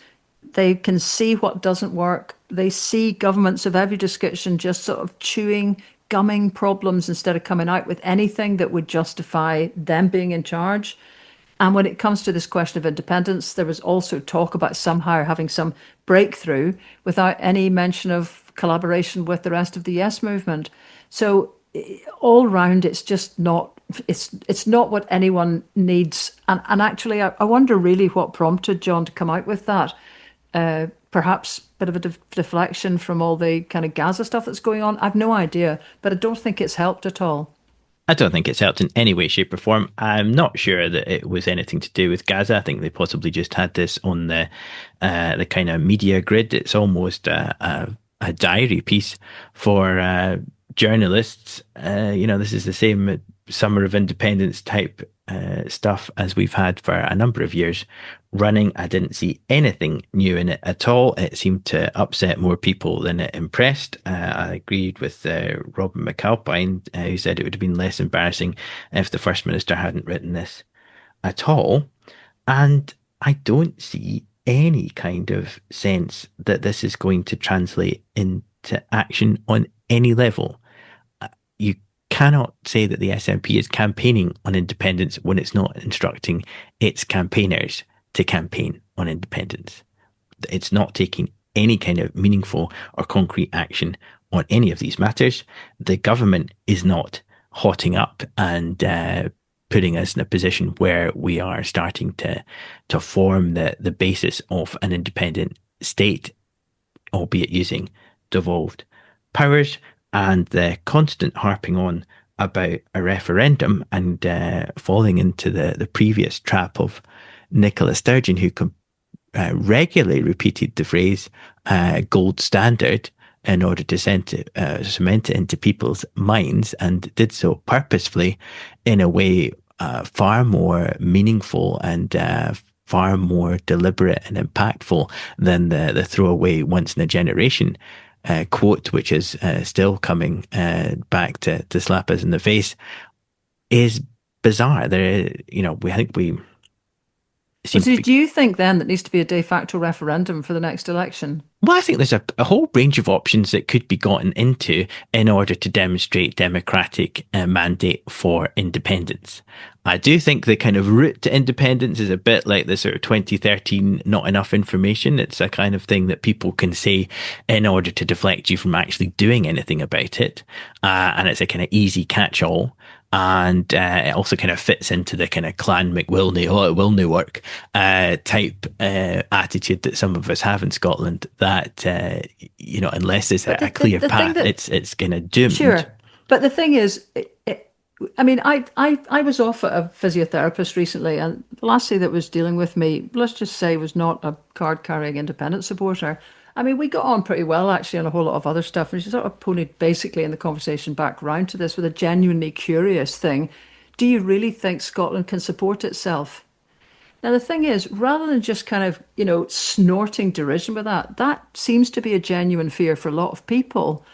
[SPEAKER 1] They can see what doesn't work. They see governments of every description just sort of chewing, gumming problems instead of coming out with anything that would justify them being in charge. And when it comes to this question of independence, there was also talk about somehow having some breakthrough without any mention of collaboration with the rest of the Yes movement. So all round, it's just not. It's not what anyone needs. And actually, I wonder really what prompted John to come out with that. Perhaps a bit of a deflection from all the kind of Gaza stuff that's going on. I've no idea, but I don't think it's helped at all.
[SPEAKER 2] I don't think it's helped in any way, shape, or form. I'm not sure that it was anything to do with Gaza. I think they possibly just had this on the kind of media grid. It's almost a diary piece for journalists. This is the same summer of independence type stuff as we've had for a number of years running. I didn't see anything new in it at all. It seemed to upset more people than it impressed. I agreed with Robin McAlpine, who said it would have been less embarrassing if the First Minister hadn't written this at all. And I don't see any kind of sense that this is going to translate into action on any level. You cannot say that the SNP is campaigning on independence when it's not instructing its campaigners to campaign on independence. It's not taking any kind of meaningful or concrete action on any of these matters. The government is not hotting up and putting us in a position where we are starting to form the basis of an independent state, albeit using devolved powers. And the constant harping on about a referendum and falling into the previous trap of Nicola Sturgeon, who regularly repeated the phrase gold standard in order to cement it into people's minds, and did so purposefully in a way far more meaningful and far more deliberate and impactful than the throwaway once in a generation quote, which is still coming back to slap us in the face, is bizarre. I think we seem
[SPEAKER 1] So
[SPEAKER 2] to be.
[SPEAKER 1] do you think then that needs to be a de facto referendum for the next election?
[SPEAKER 2] Well, I think there's a whole range of options that could be gotten into in order to demonstrate democratic mandate for independence. I do think the kind of route to independence is a bit like the sort of 2013 not enough information. It's a kind of thing that people can say in order to deflect you from actually doing anything about it. And it's a kind of easy catch-all. And it also kind of fits into the kind of Clan McWilney, oh, it will no work type attitude that some of us have in Scotland, that, unless there's
[SPEAKER 1] But
[SPEAKER 2] a clear
[SPEAKER 1] the thing
[SPEAKER 2] path,
[SPEAKER 1] that,
[SPEAKER 2] it's kind of doomed.
[SPEAKER 1] sure. But the thing is, I mean, I was off at a physiotherapist recently, and the lassie that was dealing with me, let's just say, was not a card-carrying independent supporter. I mean, we got on pretty well actually on a whole lot of other stuff, and she sort of ponied basically in the conversation back round to this with a genuinely curious thing. Do you really think Scotland can support itself? Now, the thing is, rather than just kind of, snorting derision with that, that seems to be a genuine fear for a lot of people.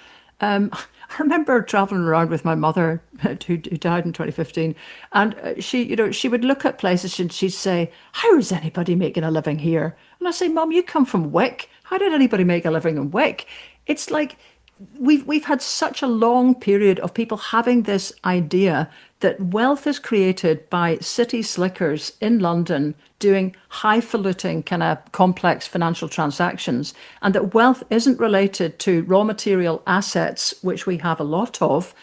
[SPEAKER 1] I remember traveling around with my mother, who died in 2015, and she would look at places and she'd say, "How is anybody making a living here?" And I say, "Mum, you come from Wick. How did anybody make a living in Wick?" It's like we've had such a long period of people having this idea that wealth is created by city slickers in London doing highfalutin kind of complex financial transactions, and that wealth isn't related to raw material assets, which we have a lot of,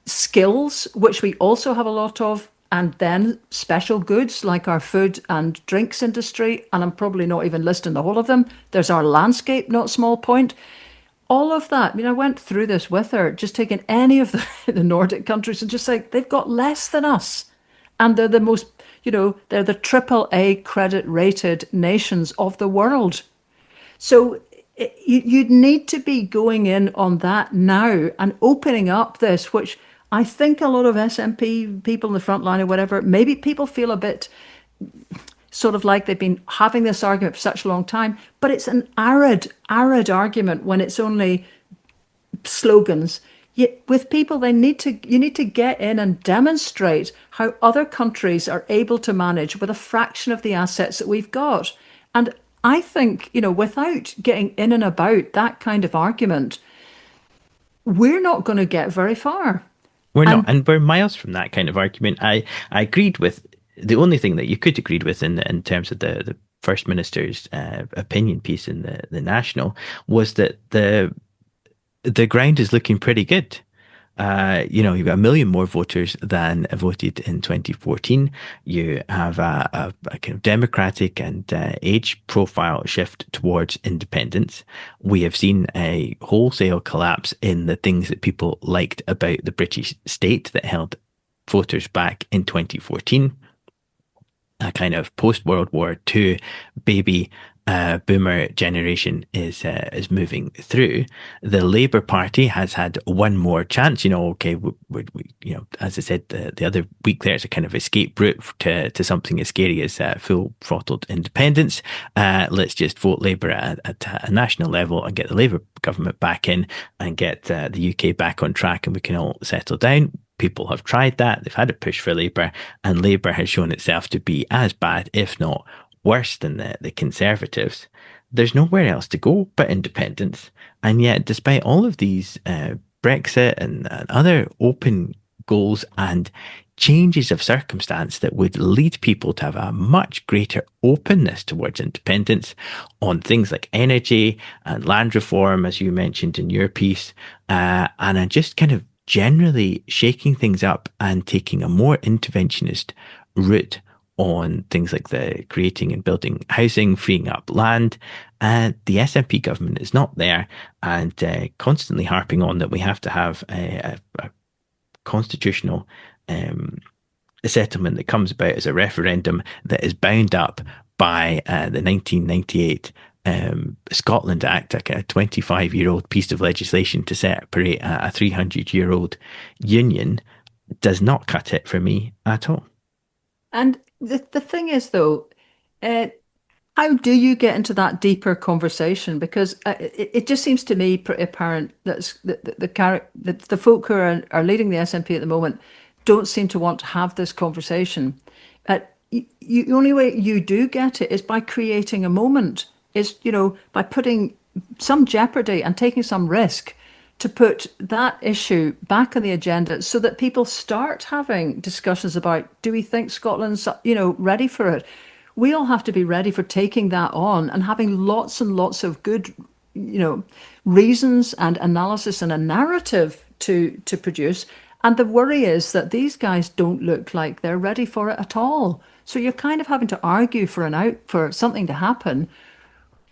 [SPEAKER 1] skills, which we also have a lot of, and then special goods like our food and drinks industry. And I'm probably not even listing the whole of them. There's our landscape, not small point. All of that. I mean, I went through this with her, just taking any of the Nordic countries and just like, they've got less than us. And they're the most, they're the triple A credit rated nations of the world. So you'd need to be going in on that now and opening up this, which I think a lot of SNP people in the front line or whatever, maybe people feel a bit sort of like they've been having this argument for such a long time, but it's an arid argument when it's only slogans. Yet with people, you need to get in and demonstrate how other countries are able to manage with a fraction of the assets that we've got. And I think, without getting in and about that kind of argument, we're not going to get very far.
[SPEAKER 2] We're not,
[SPEAKER 1] And
[SPEAKER 2] and we're miles from that kind of argument. I agreed with the only thing that you could agree with in terms of the First Minister's opinion piece in the National was that the ground is looking pretty good. You've got 1 million more voters than voted in 2014. You have a kind of democratic and age profile shift towards independence. We have seen a wholesale collapse in the things that people liked about the British state that held voters back in 2014. A kind of post-World War II baby boomer generation is moving through. The Labour Party has had one more chance. Okay, as I said the other week, there's a kind of escape route to something as scary as full throttled independence. Let's just vote Labour at a national level and get the Labour government back in and get the UK back on track, and we can all settle down. People have tried that. They've had a push for Labour, and Labour has shown itself to be as bad, if not worse, than the Conservatives. There's nowhere else to go but independence. And yet, despite all of these Brexit and other open goals and changes of circumstance that would lead people to have a much greater openness towards independence on things like energy and land reform, as you mentioned in your piece, and are just kind of generally shaking things up and taking a more interventionist route on things like the creating and building housing, freeing up land. And the SNP government is not there, and constantly harping on that we have to have a constitutional settlement that comes about as a referendum that is bound up by the 1998 Scotland Act, like a 25-year-old piece of legislation to separate a 300-year-old union, does not cut it for me at all.
[SPEAKER 1] and the thing is, though, how do you get into that deeper conversation? Because it just seems to me pretty apparent that the folk who are leading the SNP at the moment don't seem to want to have this conversation. The only way you do get it is by creating a moment, is, by putting some jeopardy and taking some risk to put that issue back on the agenda so that people start having discussions about, do we think Scotland's, ready for it? We all have to be ready for taking that on and having lots and lots of good, reasons and analysis and a narrative to produce. And the worry is that these guys don't look like they're ready for it at all. So you're kind of having to argue for something to happen,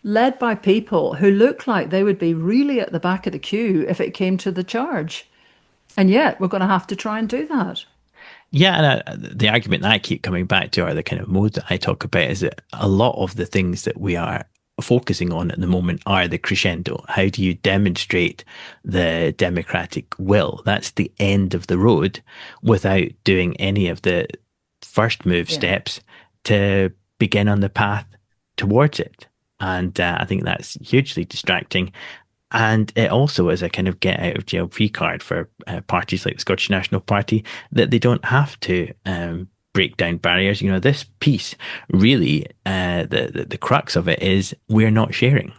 [SPEAKER 1] led by people who look like they would be really at the back of the queue if it came to the charge. And yet we're going to have to try and do that.
[SPEAKER 2] Yeah, and the argument that I keep coming back to, or the kind of mode that I talk about, is that a lot of the things that we are focusing on at the moment are the crescendo. How do you demonstrate the democratic will? That's the end of the road, without doing any of the first move
[SPEAKER 1] Yeah.
[SPEAKER 2] steps to begin on the path towards it. And I think that's hugely distracting. And it also is a kind of get out of jail free card for parties like the Scottish National Party, that they don't have to break down barriers. You know, this piece really, the crux of it is we're not sharing.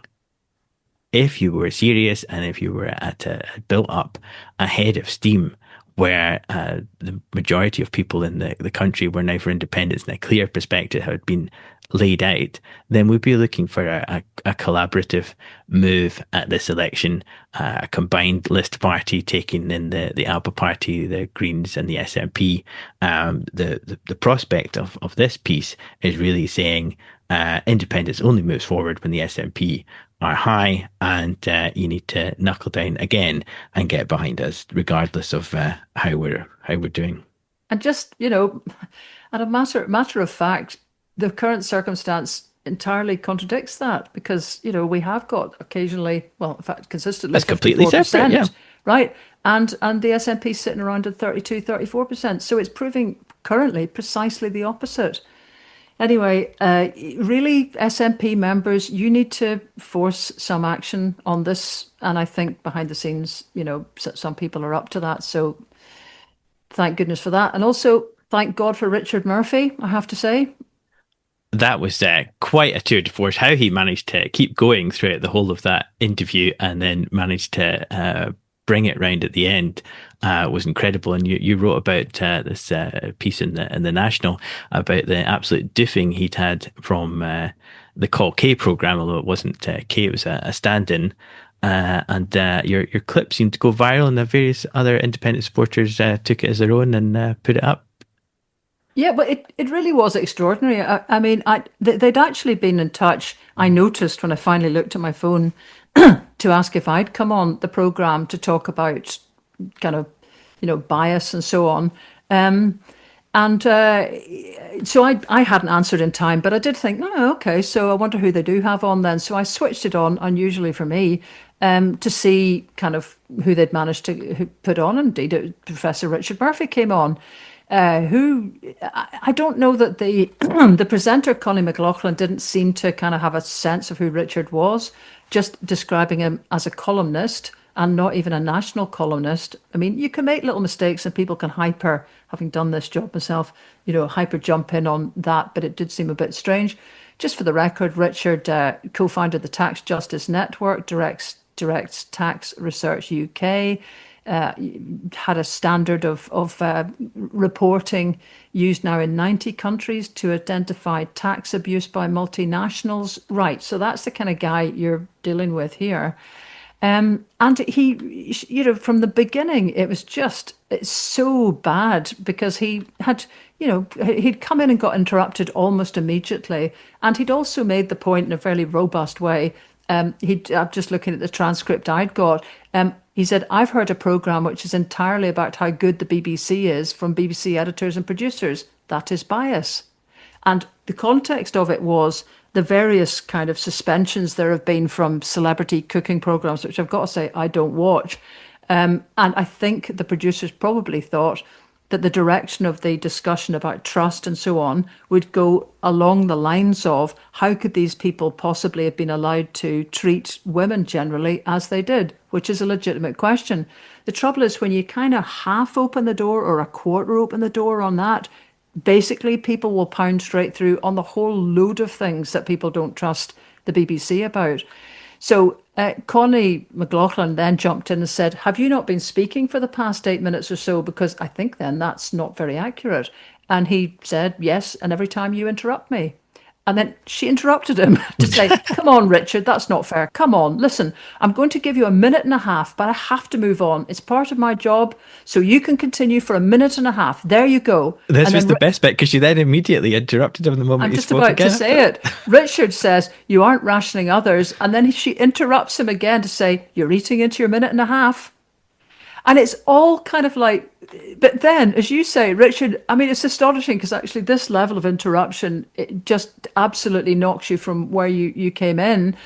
[SPEAKER 2] If you were serious and if you were built up a head of steam where the majority of people in the country were now for independence and a clear perspective had been laid out, then we'd be looking for a collaborative move at this election, a combined list party taking in the Alba Party, the Greens and the SNP. The prospect of this piece is really saying independence only moves forward when the SNP are high, and you need to knuckle down again and get behind us, regardless of how we're doing.
[SPEAKER 1] And just, you know, and a matter of fact, the current circumstance entirely contradicts that, because, you know, we have got occasionally, well, in fact, consistently,
[SPEAKER 2] that's completely separate, yeah.
[SPEAKER 1] Right? And the SNP sitting around at 32, 34%. So it's proving currently precisely the opposite. Anyway, really, SNP members, you need to force some action on this. And I think behind the scenes, you know, some people are up to that. So thank goodness for that. And also, thank God for Richard Murphy, I have to say.
[SPEAKER 2] That was quite a tour de force. How he managed to keep going throughout the whole of that interview and then managed to bring it round at the end was incredible. And you wrote about this piece in the National about the absolute doofing he'd had from the Call K programme, although it wasn't K, it was a stand-in. And your clip seemed to go viral, and the various other independent supporters took it as their own and put it up.
[SPEAKER 1] Yeah, but it really was extraordinary. I mean, they'd actually been in touch. I noticed when I finally looked at my phone to ask if I'd come on the programme to talk about kind of, you know, bias and so on. So I hadn't answered in time, but I did think, no, okay, so I wonder who they do have on then. So I switched it on, unusually for me, to see kind of who they'd managed to put on. Indeed, Professor Richard Murphy came on. Who I don't know that the the presenter Connie McLaughlin didn't seem to kind of have a sense of who Richard was, just describing him as a columnist and not even a national columnist. I mean, you can make little mistakes and people can having done this job myself, you know, hyper jump in on that, but it did seem a bit strange. Just for the record, Richard co-founded the Tax Justice Network, directs Tax Research UK, had a standard of reporting used now in 90 countries to identify tax abuse by multinationals. Right, so that's the kind of guy you're dealing with here. And he, you know, from the beginning, it's so bad because he had, you know, he'd come in and got interrupted almost immediately. And he'd also made the point in a fairly robust way. I'm just looking at the transcript I'd got. He said, I've heard a programme which is entirely about how good the BBC is from BBC editors and producers. That is bias. And the context of it was the various kind of suspensions there have been from celebrity cooking programmes, which I've got to say I don't watch. And I think the producers probably thought that the direction of the discussion about trust and so on would go along the lines of how could these people possibly have been allowed to treat women generally as they did, which is a legitimate question. The trouble is when you kind of half open the door or a quarter open the door on that, basically people will pound straight through on the whole load of things that people don't trust the BBC about. So Connie McLaughlin then jumped in and said, have you not been speaking for the past 8 minutes or so? Because I think then that's not very accurate. And he said, yes, and every time you interrupt me. And then she interrupted him to say, come on, Richard, that's not fair. Come on, listen, I'm going to give you a minute and a half, but I have to move on. It's part of my job, so you can continue for a minute and a half. There you go.
[SPEAKER 2] This was the best bit, because she then immediately interrupted him the moment he spoke again.
[SPEAKER 1] I'm just about to say it. Richard says, you aren't rationing others. And then she interrupts him again to say, you're eating into your minute and a half. And it's all kind of like, but then, as you say, Richard, I mean, it's astonishing because actually this level of interruption, it just absolutely knocks you from where you came in.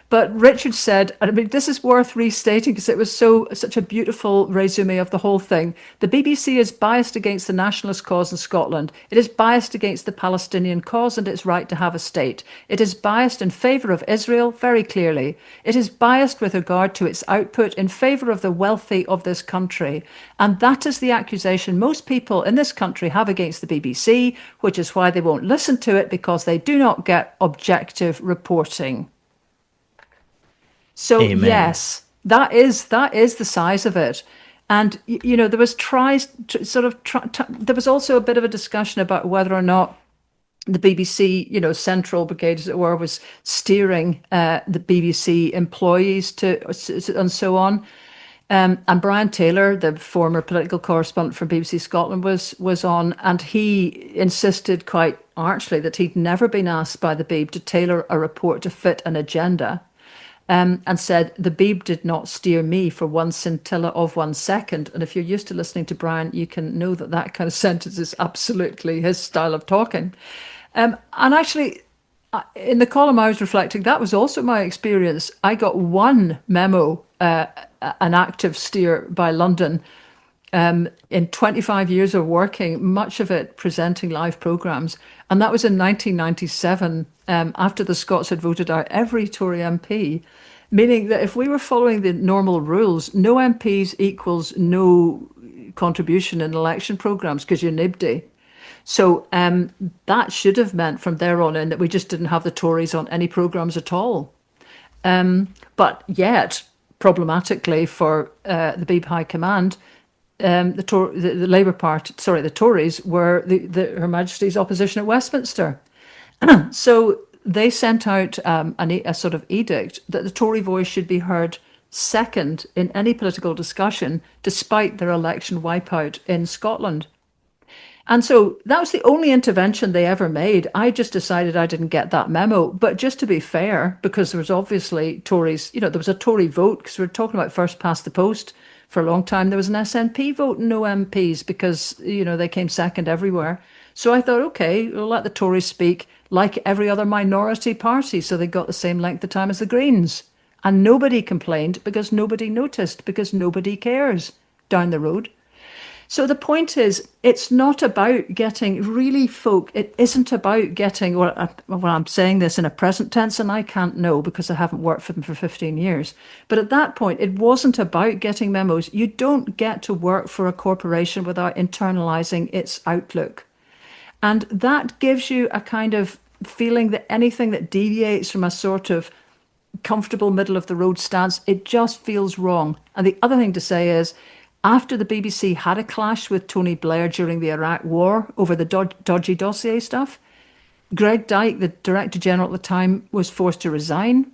[SPEAKER 1] But Richard said, I mean, this is worth restating because it was such a beautiful resume of the whole thing. The BBC is biased against the nationalist cause in Scotland. It is biased against the Palestinian cause and its right to have a state. It is biased in favour of Israel, very clearly. It is biased with regard to its output in favour of the wealthy of this country. And that is the accusation most people in this country have against the BBC, which is why they won't listen to it, because they do not get objective reporting. So
[SPEAKER 2] Amen.
[SPEAKER 1] yes, that is the size of it. And there was there was also a bit of a discussion about whether or not the BBC, central brigade, as it were, was steering the BBC employees to and so on. And Brian Taylor, the former political correspondent for BBC Scotland, was on, and he insisted quite archly that he'd never been asked by the Beeb to tailor a report to fit an agenda. And said, the Beeb did not steer me for one scintilla of 1 second. And if you're used to listening to Brian, you can know that that kind of sentence is absolutely his style of talking. And actually, in the column I was reflecting, that was also my experience. I got one memo, an active steer by London, in 25 years of working, much of it presenting live programmes. And that was in 1997, after the Scots had voted out every Tory MP, meaning that if we were following the normal rules, no MPs equals no contribution in election programmes because you're nibdy. So that should have meant from there on in that we just didn't have the Tories on any programmes at all. But yet, problematically for the Beeb High Command, the Labour Party, the Tories were Her Majesty's opposition at Westminster. So they sent out a sort of edict that the Tory voice should be heard second in any political discussion, despite their election wipeout in Scotland. And so that was the only intervention they ever made. I just decided I didn't get that memo. But just to be fair, because there was obviously Tories, there was a Tory vote, because we're talking about first past the post for a long time. There was an SNP vote and no MPs because, they came second everywhere. So I thought, okay, we'll let the Tories speak like every other minority party. So they got the same length of time as the Greens. And nobody complained because nobody noticed, because nobody cares down the road. So the point is, it's not about getting it isn't about getting, well, I'm saying this in a present tense and I can't know because I haven't worked for them for 15 years. But at that point, it wasn't about getting memos. You don't get to work for a corporation without internalising its outlook. And that gives you a kind of feeling that anything that deviates from a sort of comfortable middle of the road stance, it just feels wrong. And the other thing to say is, after the BBC had a clash with Tony Blair during the Iraq War over the dodgy dossier stuff, Greg Dyke, the Director General at the time, was forced to resign.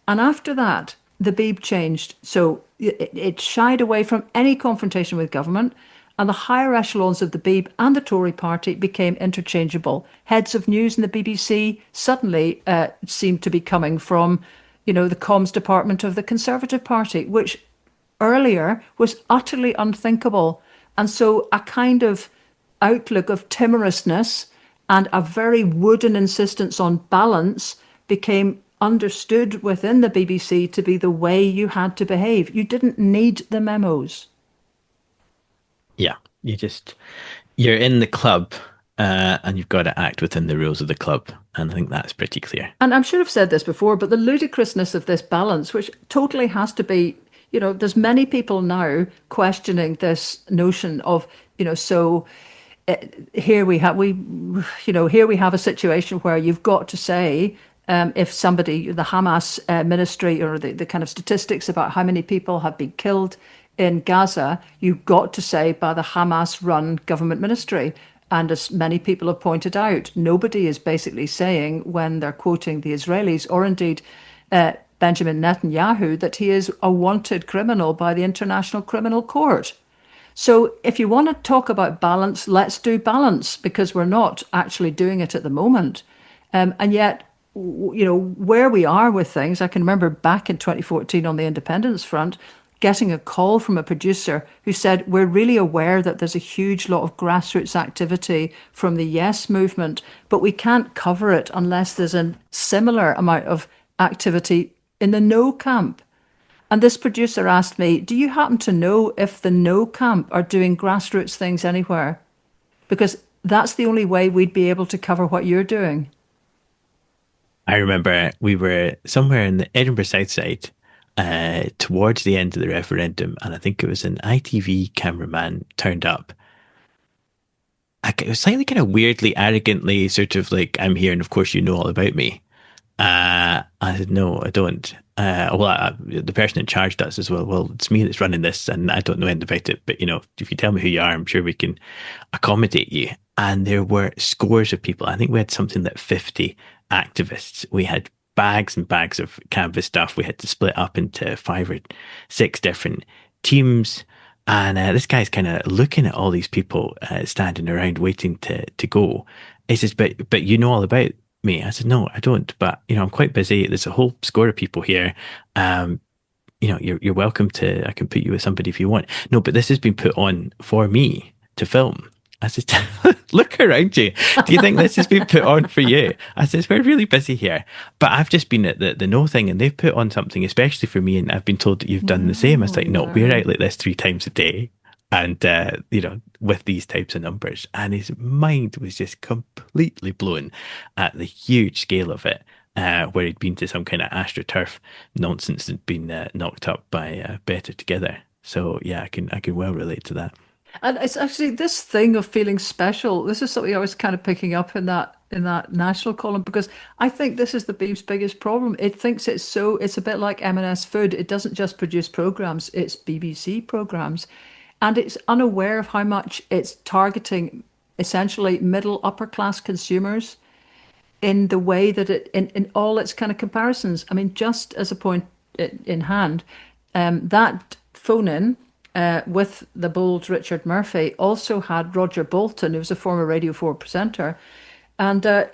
[SPEAKER 1] And after that, the Beeb changed. So it shied away from any confrontation with government, and the higher echelons of the Beeb and the Tory party became interchangeable. Heads of news in the BBC suddenly seemed to be coming from, the comms department of the Conservative Party, which earlier was utterly unthinkable. And so a kind of outlook of timorousness and a very wooden insistence on balance became understood within the BBC to be the way you had to behave. You didn't need the memos.
[SPEAKER 2] Yeah, you're in the club and you've got to act within the rules of the club. And I think that's pretty clear. And
[SPEAKER 1] I should have said this before, but the ludicrousness of this balance, which totally has to be, there's many people now questioning this notion of, here we have a situation where you've got to say, if somebody, the Hamas ministry or the kind of statistics about how many people have been killed in Gaza, you've got to say by the Hamas-run government ministry. And as many people have pointed out, nobody is basically saying when they're quoting the Israelis or indeed Benjamin Netanyahu that he is a wanted criminal by the International Criminal Court. So if you want to talk about balance, let's do balance, because we're not actually doing it at the moment. And yet, where we are with things, I can remember back in 2014 on the independence front, getting a call from a producer who said, we're really aware that there's a huge lot of grassroots activity from the Yes movement, but we can't cover it unless there's a similar amount of activity in the no camp. And this producer asked me, do you happen to know if the no camp are doing grassroots things anywhere? Because that's the only way we'd be able to cover what you're doing.
[SPEAKER 2] I remember we were somewhere in the Edinburgh South Side towards the end of the referendum, and I think it was an ITV cameraman turned up. It was slightly kind of weirdly, arrogantly, sort of like, I'm here, and of course you know all about me. I said, no, I don't. The person in charge does as well. Well, it's me that's running this, and I don't know anything about it. But, if you tell me who you are, I'm sure we can accommodate you. And there were scores of people. I think we had something like 50 activists. We had bags and bags of canvas stuff. We had to split up into 5 or 6 different teams. And this guy's kind of looking at all these people standing around waiting to go. He says, but you know all about me. I said, no, I don't. But, I'm quite busy. There's a whole score of people here. You're welcome to, I can put you with somebody if you want. No, but this has been put on for me to film. I said, look around you. Do you think this has been put on for you? I said, we're really busy here. But I've just been at the no thing, and they've put on something especially for me, and I've been told that you've done the same. I was like, no, we're out like this 3 times a day. And, with these types of numbers. And his mind was just completely blown at the huge scale of it, where he'd been to some kind of AstroTurf nonsense and been knocked up by Better Together. So, yeah, I can well relate to that.
[SPEAKER 1] And it's actually this thing of feeling special. This is something I was kind of picking up in that national column, because I think this is the Beeb's biggest problem. It thinks it's a bit like M&S Food. It doesn't just produce programs, it's BBC programs. And it's unaware of how much it's targeting essentially middle upper class consumers in the way that in all its kind of comparisons. I mean, just as a point in hand, that phone in with the bold Richard Murphy also had Roger Bolton, who was a former Radio 4 presenter. And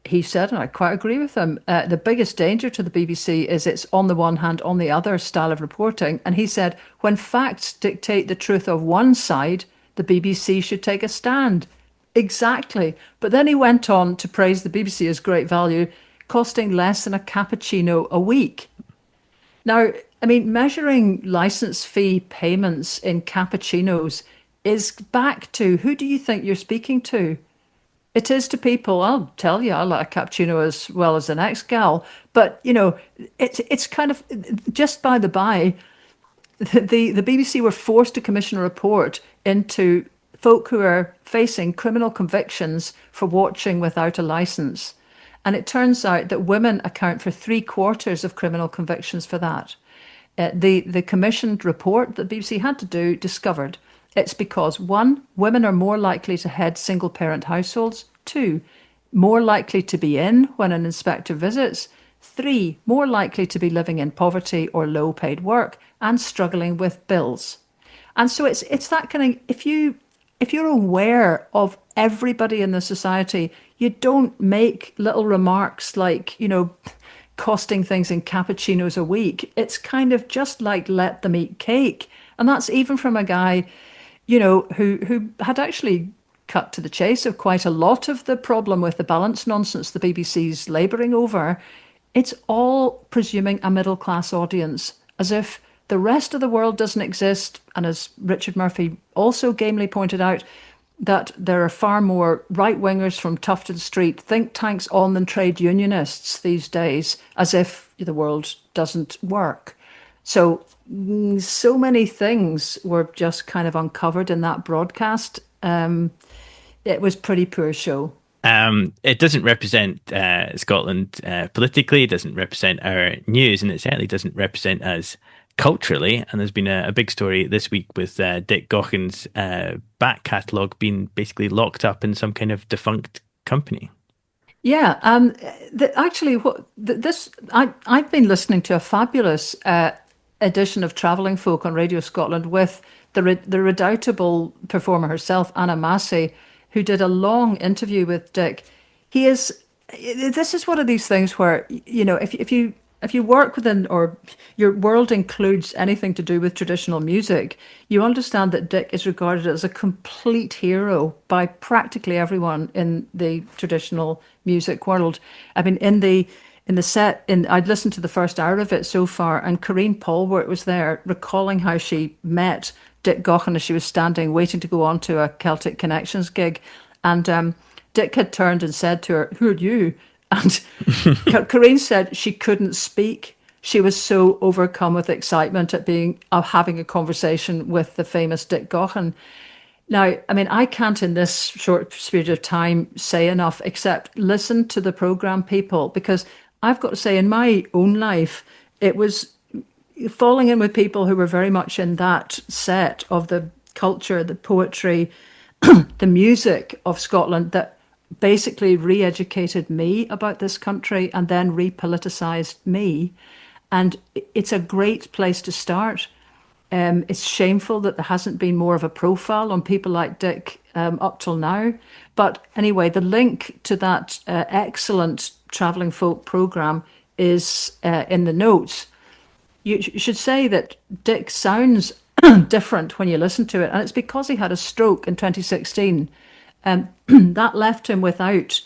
[SPEAKER 1] he said, and I quite agree with him, the biggest danger to the BBC is its on the one hand, on the other style of reporting. And he said, when facts dictate the truth of one side, the BBC should take a stand. Exactly. But then he went on to praise the BBC as great value, costing less than a cappuccino a week. Now, I mean, measuring license fee payments in cappuccinos is back to, who do you think you're speaking to? It is to people, I'll tell you, I like a cappuccino as well as the next gal. But, it's kind of, just by the by, the BBC were forced to commission a report into folk who are facing criminal convictions for watching without a license. And it turns out that women account for 3/4 of criminal convictions for that. The commissioned report that BBC had to do discovered it's because 1, women are more likely to head single parent households. 2, more likely to be in when an inspector visits. 3, more likely to be living in poverty or low paid work and struggling with bills. And so it's that kind of, if you're aware of everybody in the society, you don't make little remarks like, costing things in cappuccinos a week. It's kind of just like, let them eat cake. And that's even from a guy, who had actually cut to the chase of quite a lot of the problem with the balance nonsense the BBC's labouring over. It's all presuming a middle class audience, as if the rest of the world doesn't exist. And as Richard Murphy also gamely pointed out, that there are far more right-wingers from Tufton Street think tanks on than trade unionists these days, as if the world doesn't work. So many things were just kind of uncovered in that broadcast. It was pretty poor show.
[SPEAKER 2] It doesn't represent Scotland politically, it doesn't represent our news, and it certainly doesn't represent us culturally. And there's been a big story this week with Dick Gaughan's back catalogue being basically locked up in some kind of defunct company.
[SPEAKER 1] Yeah, actually, I've been listening to a fabulous edition of Travelling Folk on Radio Scotland with the redoubtable performer herself, Anna Massey, who did a long interview with Dick. This is one of these things where, if you work within, or your world includes anything to do with traditional music, you understand that Dick is regarded as a complete hero by practically everyone in the traditional music world. I mean, in in the set, I'd listened to the first hour of it so far, and Corinne Polwart was there recalling how she met Dick Gaughan as she was standing waiting to go on to a Celtic Connections gig. And Dick had turned and said to her, "Who are you?" And Corinne said she couldn't speak. She was so overcome with excitement at being having a conversation with the famous Dick Gaughan. Now, I mean, I can't in this short period of time say enough except listen to the program, people, because I've got to say, in my own life, it was falling in with people who were very much in that set of the culture, the poetry, the music of Scotland that basically re-educated me about this country and then repoliticized me. And it's a great place to start. It's shameful that there hasn't been more of a profile on people like Dick up till now. But anyway, the link to that excellent travelling folk programme is in the notes. You should say that Dick sounds different when you listen to it, and it's because he had a stroke in 2016. That left him without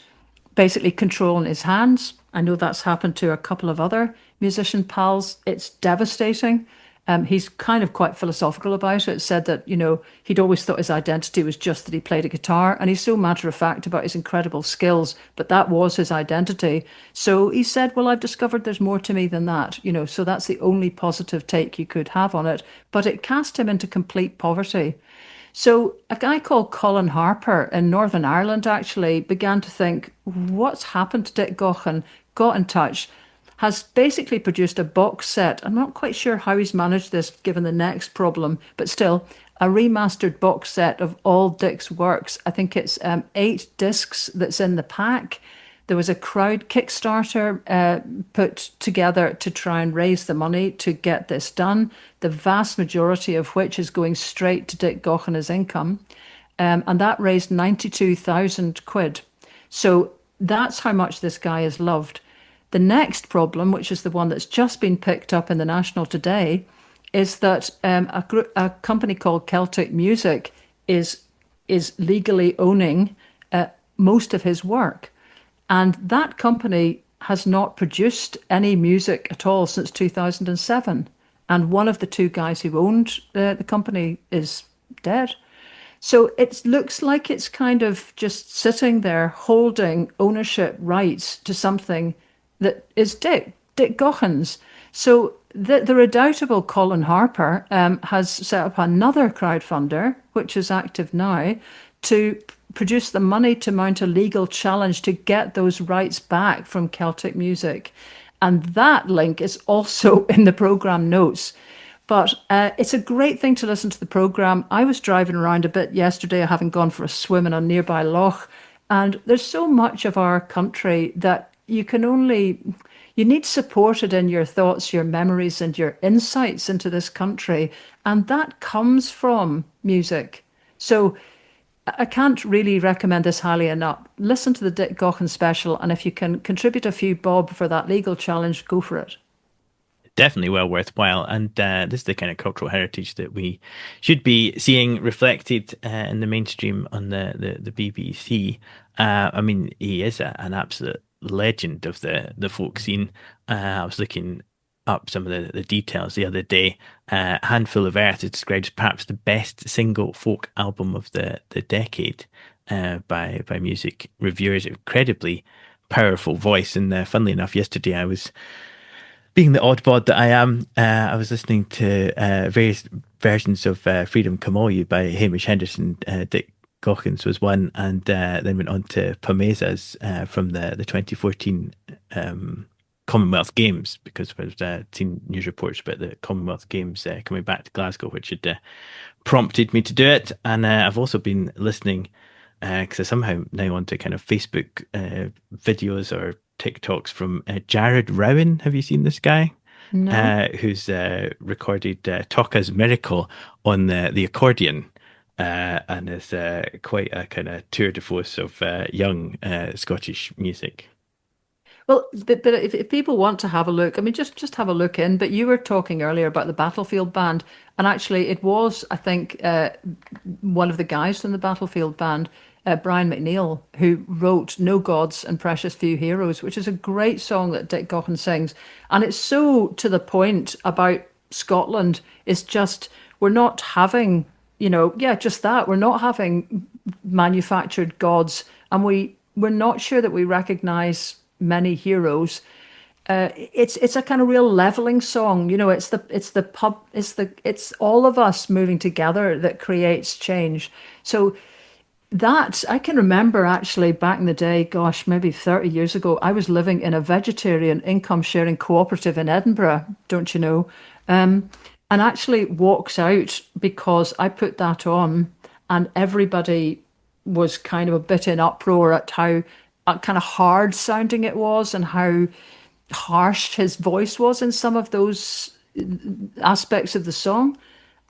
[SPEAKER 1] basically control in his hands. I know that's happened to a couple of other musician pals. It's devastating. He's kind of quite philosophical about it. Said that, he'd always thought his identity was just that he played a guitar. And he's so matter of fact about his incredible skills, but that was his identity. So he said, well, I've discovered there's more to me than that, so that's the only positive take you could have on it. But it cast him into complete poverty. So a guy called Colin Harper in Northern Ireland actually began to think, what's happened to Dick Gaughan? Got in touch, has basically produced a box set. I'm not quite sure how he's managed this given the next problem, but still a remastered box set of all Dick's works. I think it's 8 discs that's in the pack. There was a crowd Kickstarter put together to try and raise the money to get this done, the vast majority of which is going straight to Dick Gaughan as income. And that raised 92,000 quid. So that's how much this guy is loved. The next problem, which is the one that's just been picked up in the National today, is that a company called Celtic Music is legally owning most of his work. And that company has not produced any music at all since 2007. And one of the 2 guys who owned the company is dead. So it looks like it's kind of just sitting there holding ownership rights to something that is Dick Gaughan's. So the redoubtable Colin Harper has set up another crowdfunder, which is active now, to produce the money to mount a legal challenge to get those rights back from Celtic Music. And that link is also in the programme notes. But it's a great thing to listen to the programme. I was driving around a bit yesterday, having gone for a swim in a nearby loch, and there's so much of our country that you need supported in your thoughts, your memories, and your insights into this country. And that comes from music. So I can't really recommend this highly enough. Listen to the Dick Gaughan special, and if you can contribute a few bob for that legal challenge, go for it.
[SPEAKER 2] Definitely well worthwhile. And this is the kind of cultural heritage that we should be seeing reflected in the mainstream on the BBC. I mean, he is an absolute legend of the folk scene. I was looking up some of the details the other day. Handful of Earth is described as perhaps the best single folk album of the decade by music reviewers. Incredibly powerful voice. And funnily enough, yesterday I was, being the oddbod that I am, I was listening to various versions of Freedom Come All You by Hamish Henderson. Dick Gaughan's was one, and then went on to Pameza's from the 2014 Commonwealth Games, because I've seen news reports about the Commonwealth Games coming back to Glasgow, which had prompted me to do it. And I've also been listening, because I somehow now onto kind of Facebook videos or TikToks from Jared Rowan. Have you seen this guy?
[SPEAKER 1] No.
[SPEAKER 2] Who's recorded Toka's Miracle on the accordion, and is quite a kind of tour de force of young Scottish music.
[SPEAKER 1] Well, but if people want to have a look, I mean, just have a look in. But you were talking earlier about the Battlefield Band, and actually, it was, I think, one of the guys from the Battlefield Band, Brian McNeill, who wrote No Gods and Precious Few Heroes, which is a great song that Dick Gaughan sings. And it's so to the point about Scotland. It's just, we're not having, just that. We're not having manufactured gods. And we're not sure that we recognize many heroes. It's a kind of real leveling song. It's all of us moving together that creates change. So that I can remember actually back in the day, gosh, maybe 30 years ago, I was living in a vegetarian income sharing cooperative in Edinburgh, don't you know? And actually walked out because I put that on and everybody was kind of a bit in uproar at how kind of hard sounding it was and how harsh his voice was in some of those aspects of the song.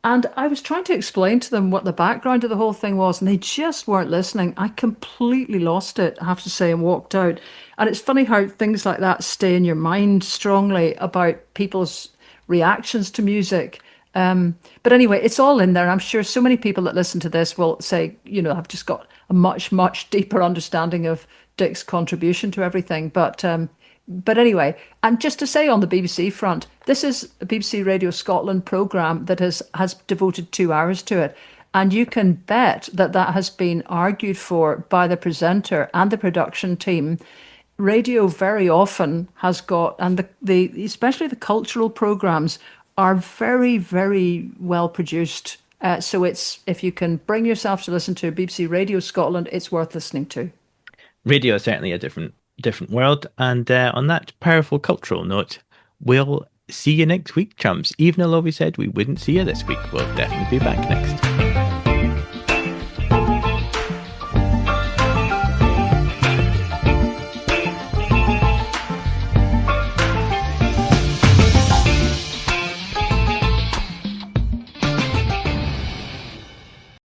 [SPEAKER 1] And I was trying to explain to them what the background of the whole thing was, and they just weren't listening. I completely lost it, I have to say, and walked out. And it's funny how things like that stay in your mind strongly about people's reactions to music. But anyway, it's all in there. I'm sure so many people that listen to this will say, I've just got a much, much deeper understanding of Dick's contribution to everything. But anyway, and just to say on the BBC front, this is a BBC Radio Scotland programme that has devoted 2 hours to it. And you can bet that has been argued for by the presenter and the production team. Radio very often has got, and especially the cultural programmes are very, very well produced. So if you can bring yourself to listen to BBC Radio Scotland, it's worth listening to.
[SPEAKER 2] Radio is certainly a different world. And on that powerful cultural note, we'll see you next week, chums. Even though we said we wouldn't see you this week, we'll definitely be back next.